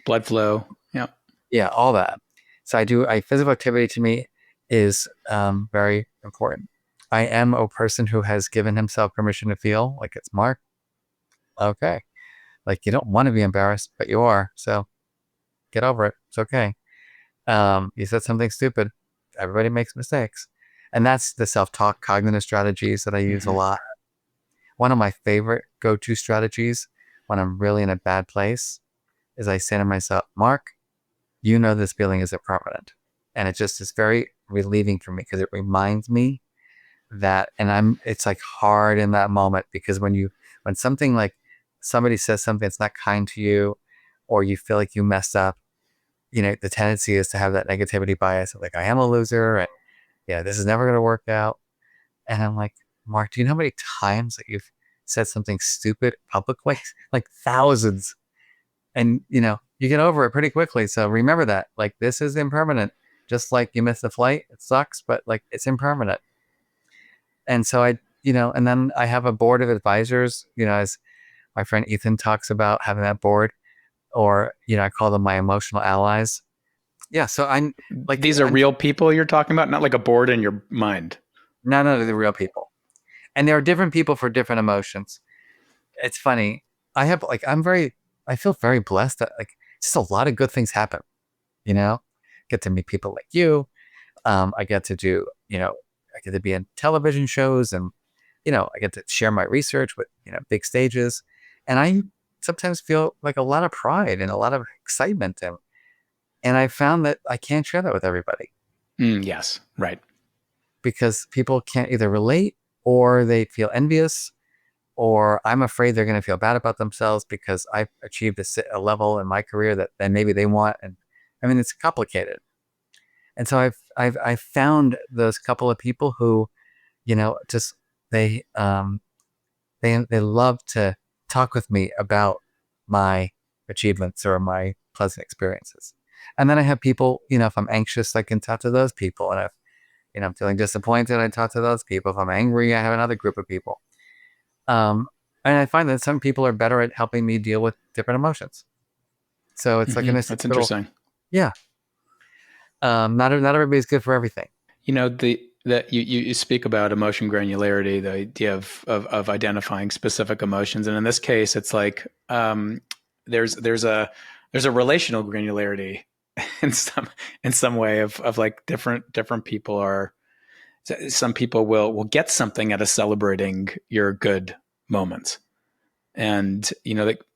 Blood flow. Yeah. Yeah, all that. So physical activity to me is very important. I am a person who has given himself permission to feel like it's Mark. Okay. Like you don't want to be embarrassed, but you are. So get over it. It's okay. You said something stupid. Everybody makes mistakes. And that's the self-talk cognitive strategies that I use a Mm-hmm. lot. One of my favorite go-to strategies when I'm really in a bad place is I say to myself, Mark, this feeling isn't permanent. And it just is very relieving for me because it reminds me that, and it's like hard in that moment because when something like somebody says something that's not kind to you, or you feel like you messed up, the tendency is to have that negativity bias of like, I am a loser and this is never going to work out. And I'm like, Mark, do you know how many times that you've said something stupid publicly? Like thousands. And, you get over it pretty quickly. So remember that, like, this is impermanent. Just like you missed a flight, it sucks, but like it's impermanent. And so and then I have a board of advisors, as my friend Ethan talks about having that board, or, I call them my emotional allies. Yeah. So I'm like, These are real people you're talking about, not like a board in your mind. no, they're real people. And there are different people for different emotions. It's funny. I feel very blessed that like just a lot of good things happen, get to meet people like you. I get to do, I get to be in television shows and, I get to share my research with, big stages. And I sometimes feel like a lot of pride and a lot of excitement. And I found that I can't share that with everybody Yes. Right. because people can't either relate or they feel envious, or I'm afraid they're going to feel bad about themselves because I've achieved a level in my career that then maybe they want. And I mean, it's complicated. And so I've found those couple of people who, just they they love to talk with me about my achievements or my pleasant experiences. And then I have people, if I'm anxious, I can talk to those people. And if, I'm feeling disappointed, I talk to those people. If I'm angry, I have another group of people. Um, and I find that some people are better at helping me deal with different emotions. So it's like a Mm-hmm. nice That's little, interesting. yeah. Not everybody's good for everything. You speak about emotion granularity, the idea of identifying specific emotions, and in this case, it's like there's a relational granularity in some way of like different people are. Some people will get something out of celebrating your good moments, and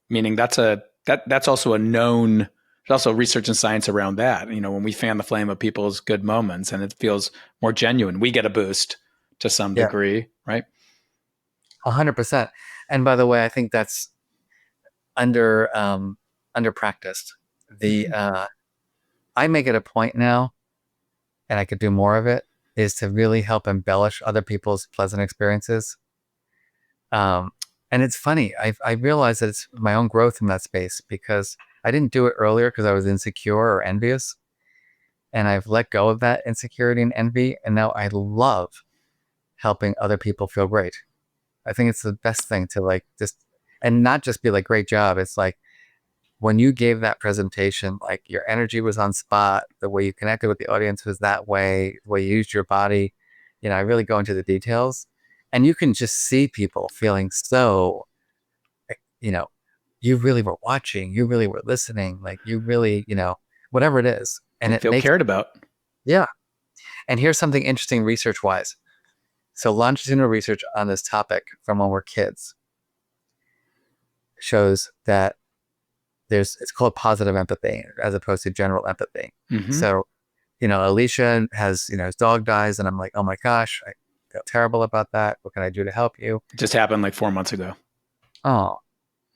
meaning that's also a known. There's also research and science around that. When we fan the flame of people's good moments and it feels more genuine, we get a boost to some Yeah, degree, right? 100%. And by the way, I think that's under practiced. The Mm-hmm. I make it a point now, and I could do more of it, is to really help embellish other people's pleasant experiences. Um, and it's funny. I realized that it's my own growth in that space because I didn't do it earlier because I was insecure or envious, and I've let go of that insecurity and envy, and now I love helping other people feel great. I think it's the best thing to like just, and not just be like, great job. It's like when you gave that presentation, like your energy was on spot, the way you connected with the audience was that way, the way you used your body. I really go into the details, and you can just see people feeling so, you know, you really were watching, you really were listening, like you really, whatever it is. And They it feel makes, cared about. yeah. And here's something interesting research wise. So longitudinal research on this topic from when we're kids shows that it's called positive empathy as opposed to general empathy. Mm-hmm. So, Elisha has, his dog dies, and I'm like, oh my gosh, I feel terrible about that. What can I do to help you? It just happened like 4 months ago. Oh,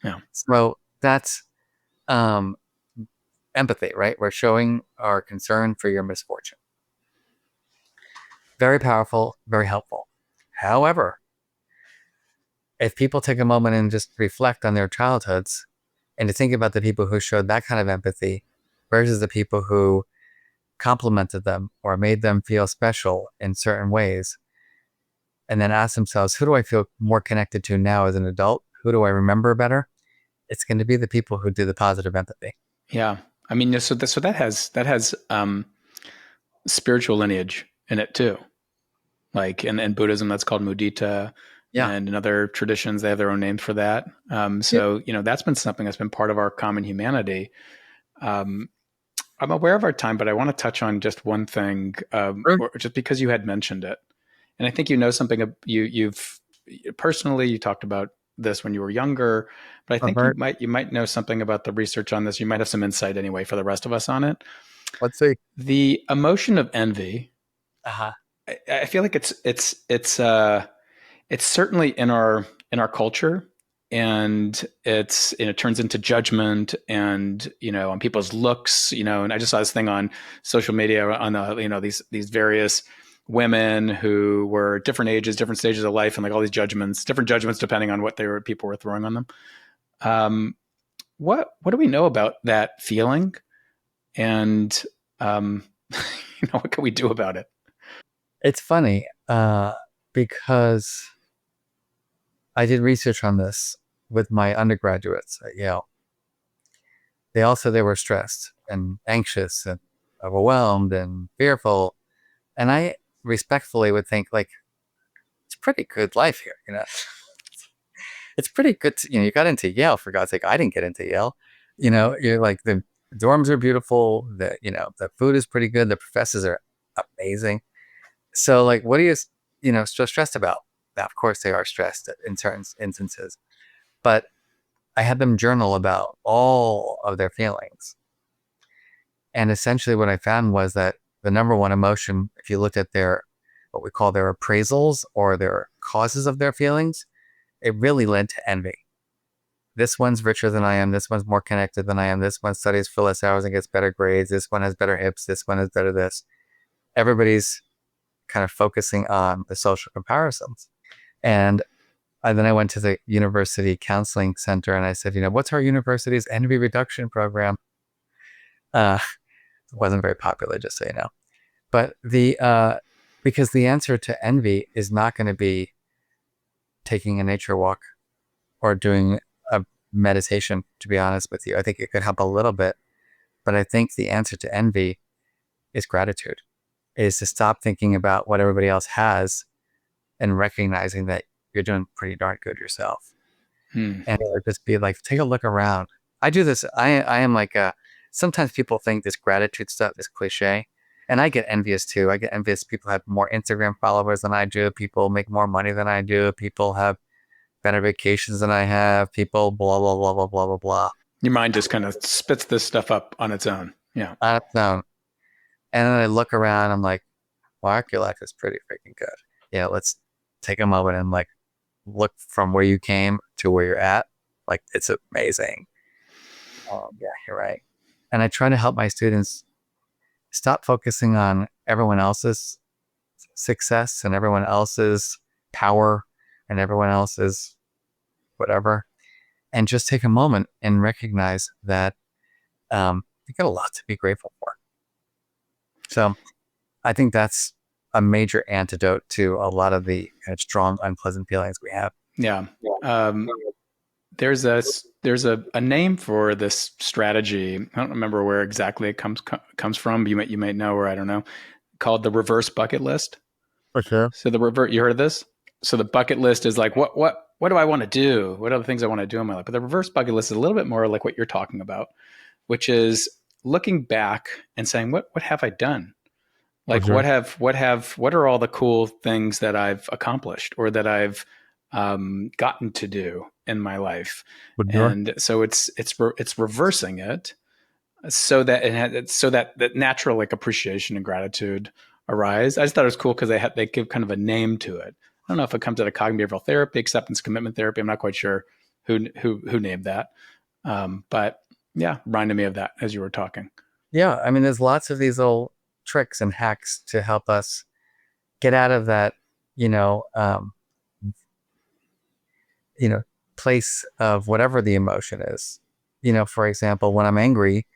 Yeah. so that's um, empathy, right? We're showing our concern for your misfortune. Very powerful, very helpful. However, if people take a moment and just reflect on their childhoods and to think about the people who showed that kind of empathy versus the people who complimented them or made them feel special in certain ways, and then ask themselves, who do I feel more connected to now as an adult? Who do I remember better? It's going to be the people who do the positive empathy. Yeah. I mean, so that has spiritual lineage in it too. Like in Buddhism, that's called mudita, Yeah. and in other traditions, they have their own names for that. Yep. So that's been something that's been part of our common humanity. Um, I'm aware of our time, but I want to touch on just one thing, just because you had mentioned it, and I think something. You've personally you talked about this when you were younger, but I think you might know something about the research on this. You might have some insight anyway for the rest of us on it. Let's see. The emotion of envy. Uh-huh. I feel like it's certainly in our culture, and it turns into judgment and on people's looks, and I just saw this thing on social media on these various women who were different ages, different stages of life, and like all these different judgments depending on what people were throwing on them. What do we know about that feeling, and what can we do about it? It's funny because I did research on this with my undergraduates at Yale. They were stressed and anxious and overwhelmed and fearful. And I respectfully would think, like, it's a pretty good life here, It's pretty good. You got into Yale, for God's sake. I didn't get into Yale. You're like, the dorms are beautiful. The food is pretty good. The professors are amazing. So, like, what are you, so stressed about? Now, of course, they are stressed in certain instances, but I had them journal about all of their feelings. And essentially what I found was that the number one emotion, if you looked at what we call their appraisals or their causes of their feelings, it really led to envy. This one's richer than I am. This one's more connected than I am. This one studies for less hours and gets better grades. This one has better hips. This one has better this. Everybody's kind of focusing on the social comparisons. And then I went to the university counseling center and I said, what's our university's envy reduction program? It wasn't very popular, just so you know. But because the answer to envy is not going to be taking a nature walk or doing a meditation, to be honest with you. I think it could help a little bit, but I think the answer to envy is gratitude, is to stop thinking about what everybody else has and recognizing that you're doing pretty darn good yourself. And just be like, take a look around. I do this. I am like, sometimes people think this gratitude stuff is cliche, and I get envious too. I get envious. People have more Instagram followers than I do. People make more money than I do. People have better vacations than I have. People blah, blah, blah, blah, blah, blah, blah. Your mind just kind of spits this stuff up on its own. Yeah. On its own. And then I look around. I'm like, Mark, your life is pretty freaking good. Yeah, let's take a moment and like look from where you came to where you're at. Like, it's amazing. Oh, yeah, you're right. And I try to help my students stop focusing on everyone else's success and everyone else's power and everyone else's whatever, and just take a moment and recognize that you got a lot to be grateful for. So I think that's a major antidote to a lot of the kind of strong, unpleasant feelings we have. Yeah. Um, there's a name for this strategy. I don't remember where exactly it comes from. You might know, or I don't know. Called the reverse bucket list. For sure. So the revert, you heard of this? So the bucket list is like what do I want to do? What are the things I want to do in my life? But the reverse bucket list is a little bit more like what you're talking about, which is looking back and saying what have I done? For Like sure. what are all the cool things that I've accomplished or that I've gotten to do in my life? For sure. And so it's reversing it so that that natural like appreciation and gratitude arise. I just thought it was cool because they give kind of a name to it. I don't know if it comes out of cognitive behavioral therapy, acceptance commitment therapy. I'm not quite sure who named that, but yeah, reminded me of that as you were talking. Yeah. I mean, there's lots of these little tricks and hacks to help us get out of that, you know, um, you know, place of whatever the emotion is. For example, when I'm angry,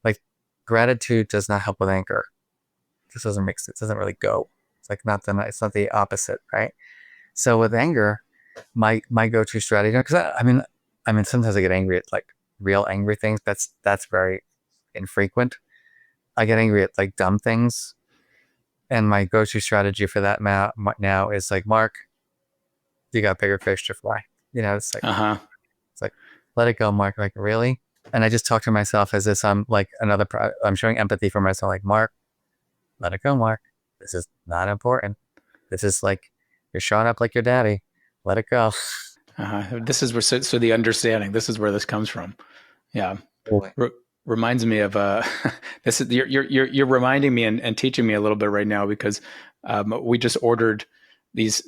like gratitude does not help with anger. This doesn't make sense. It doesn't really go. It's not the opposite, right? So with anger, my go-to strategy, because I mean sometimes I get angry at like real angry things. That's very infrequent. I get angry at like dumb things, and my go-to strategy for that now is like, Mark, you got bigger fish to fly. It's like Uh huh. it's like let it go, Mark. Like really, and I just talk to myself as if I'm like I'm showing empathy for myself. Like, Mark, let it go, Mark. This is not important. This is like you're showing up like your daddy. Let it go. This is where so the understanding. This is where this comes from. Yeah. Cool. Re- Reminds me of this is you're reminding me and teaching me a little bit right now because we just ordered these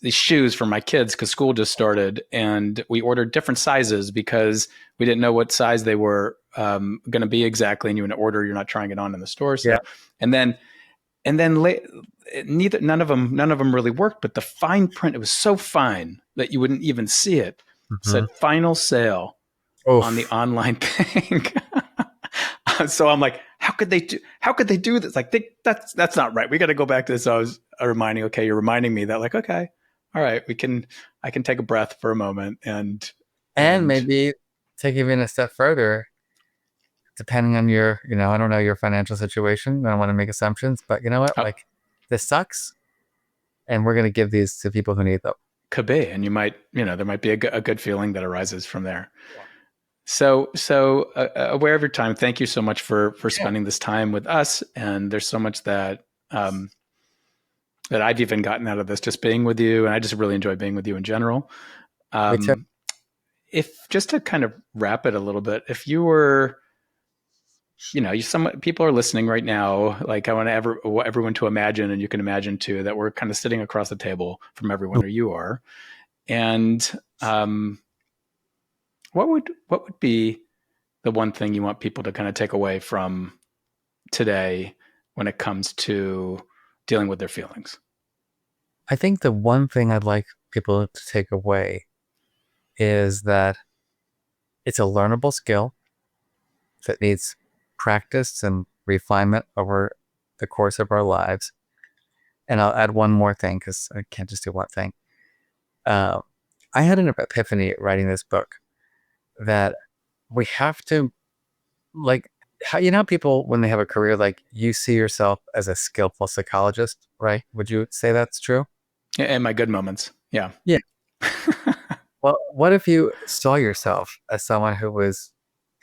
shoes for my kids because school just started and we ordered different sizes because we didn't know what size they were going to be exactly, and you in order you're not trying it on in the store. Yeah. So and then none of them really worked, but the fine print, it was so fine that you wouldn't even see it, Mm-hmm. said final sale on the Oof. online thing. So I'm like, how could they do this? Like that's not right. We got to go back to this. So I was reminding, okay, you're reminding me that like, okay, all right, I can take a breath for a moment And and maybe take even a step further, depending on your, I don't know your financial situation. I don't want to make assumptions, but you know what? oh, Like, this sucks, and we're gonna give these to people who need them. could be, and there might be a good feeling that arises from there. So aware of your time. Thank you so much for Yeah. spending this time with us. And there's so much um, that I've even gotten out of this just being with you, and I just really enjoy being with you in general. Me too. Um, if just to kind of wrap it a little bit, if you were, some people are listening right now. Like I want everyone to imagine, and you can imagine too, that we're kind of sitting across the table from everyone, or you are, and what would be the one thing you want people to kind of take away from today when it comes to dealing with their feelings? I think the one thing I'd like people to take away is that it's a learnable skill that needs practice and refinement over the course of our lives. And I'll add one more thing because I can't just do one thing. Uh, I had an epiphany writing this book that we have to, like, how people when they have a career, like, you see yourself as a skillful psychologist, right? Would you say that's true? In my good moments, yeah. Yeah. Well, what if you saw yourself as someone who was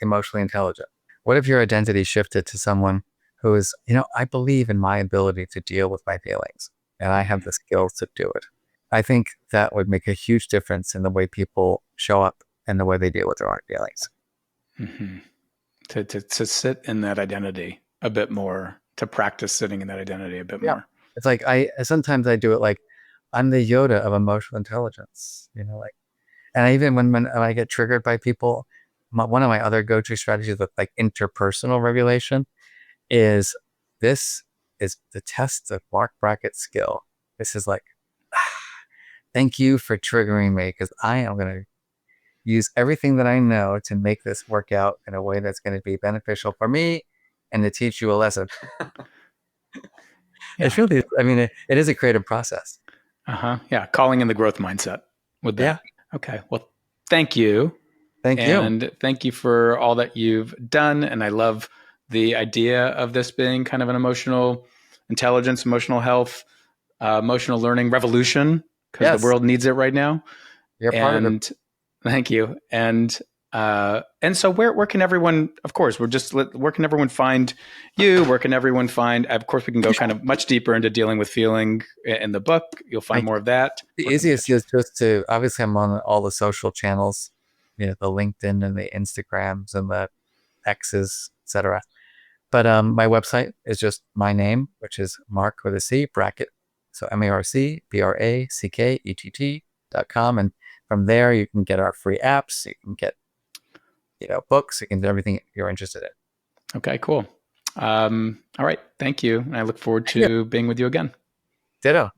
emotionally intelligent? What if your identity shifted to someone who is, I believe in my ability to deal with my feelings and I have the skills to do it? I think that would make a huge difference in the way people show up and the way they deal with their own feelings. Mm-hmm. To sit in that identity a bit more, to practice sitting in that identity a bit Yeah. more. It's like sometimes I do it like I'm the Yoda of emotional intelligence, like, and even when I get triggered by people, one of my other go-to strategies with like interpersonal regulation is this is the test of Marc Brackett's skill. This is like, thank you for triggering me because I am going to use everything that I know to make this work out in a way that's going to be beneficial for me and to teach you a lesson. It's Yeah. really, I mean, it is a creative process. Yeah. Calling in the growth mindset with Yeah. that. Okay. Well, thank you. Thank you. And thank you for all that you've done. And I love the idea of this being kind of an emotional intelligence, emotional health, emotional learning revolution, because the Yes, world needs it right now. you're part of it. And thank you. And so where can everyone, of course, where can everyone find you? Where can everyone find, of course, we can go kind of much deeper into dealing with feeling in the book. You'll find Thank more you. of that. The Where can they easiest get you? is just to obviously I'm on all the social channels, the LinkedIn and the Instagrams and the X's, etc. But my website is just my name, which is Marc with a C, Brackett. So MarcBrackett.com. And from there, you can get our free apps. You can get, books. You can do everything you're interested in. Okay, cool. All right. Thank you. I look forward Yeah. to being with you again. Ditto.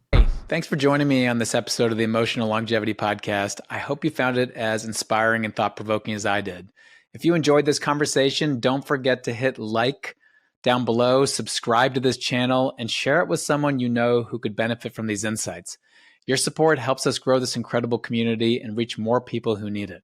Thanks for joining me on this episode of the Emotional Longevity Podcast. I hope you found it as inspiring and thought provoking as I did. If you enjoyed this conversation, don't forget to hit like down below, subscribe to this channel, and share it with someone you know who could benefit from these insights. Your support helps us grow this incredible community and reach more people who need it.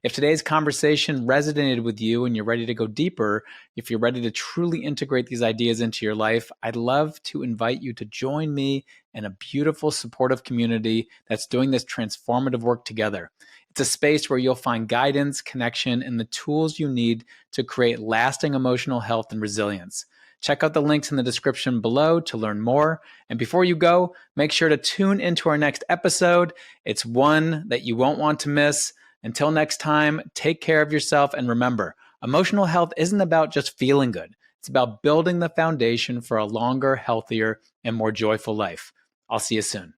If today's conversation resonated with you and you're ready to go deeper, if you're ready to truly integrate these ideas into your life, I'd love to invite you to join me in a beautiful, supportive community that's doing this transformative work together. It's a space where you'll find guidance, connection, and the tools you need to create lasting emotional health and resilience. Check out the links in the description below to learn more. And before you go, make sure to tune into our next episode. It's one that you won't want to miss. Until next time, take care of yourself and remember, emotional health isn't about just feeling good. It's about building the foundation for a longer, healthier, and more joyful life. I'll see you soon.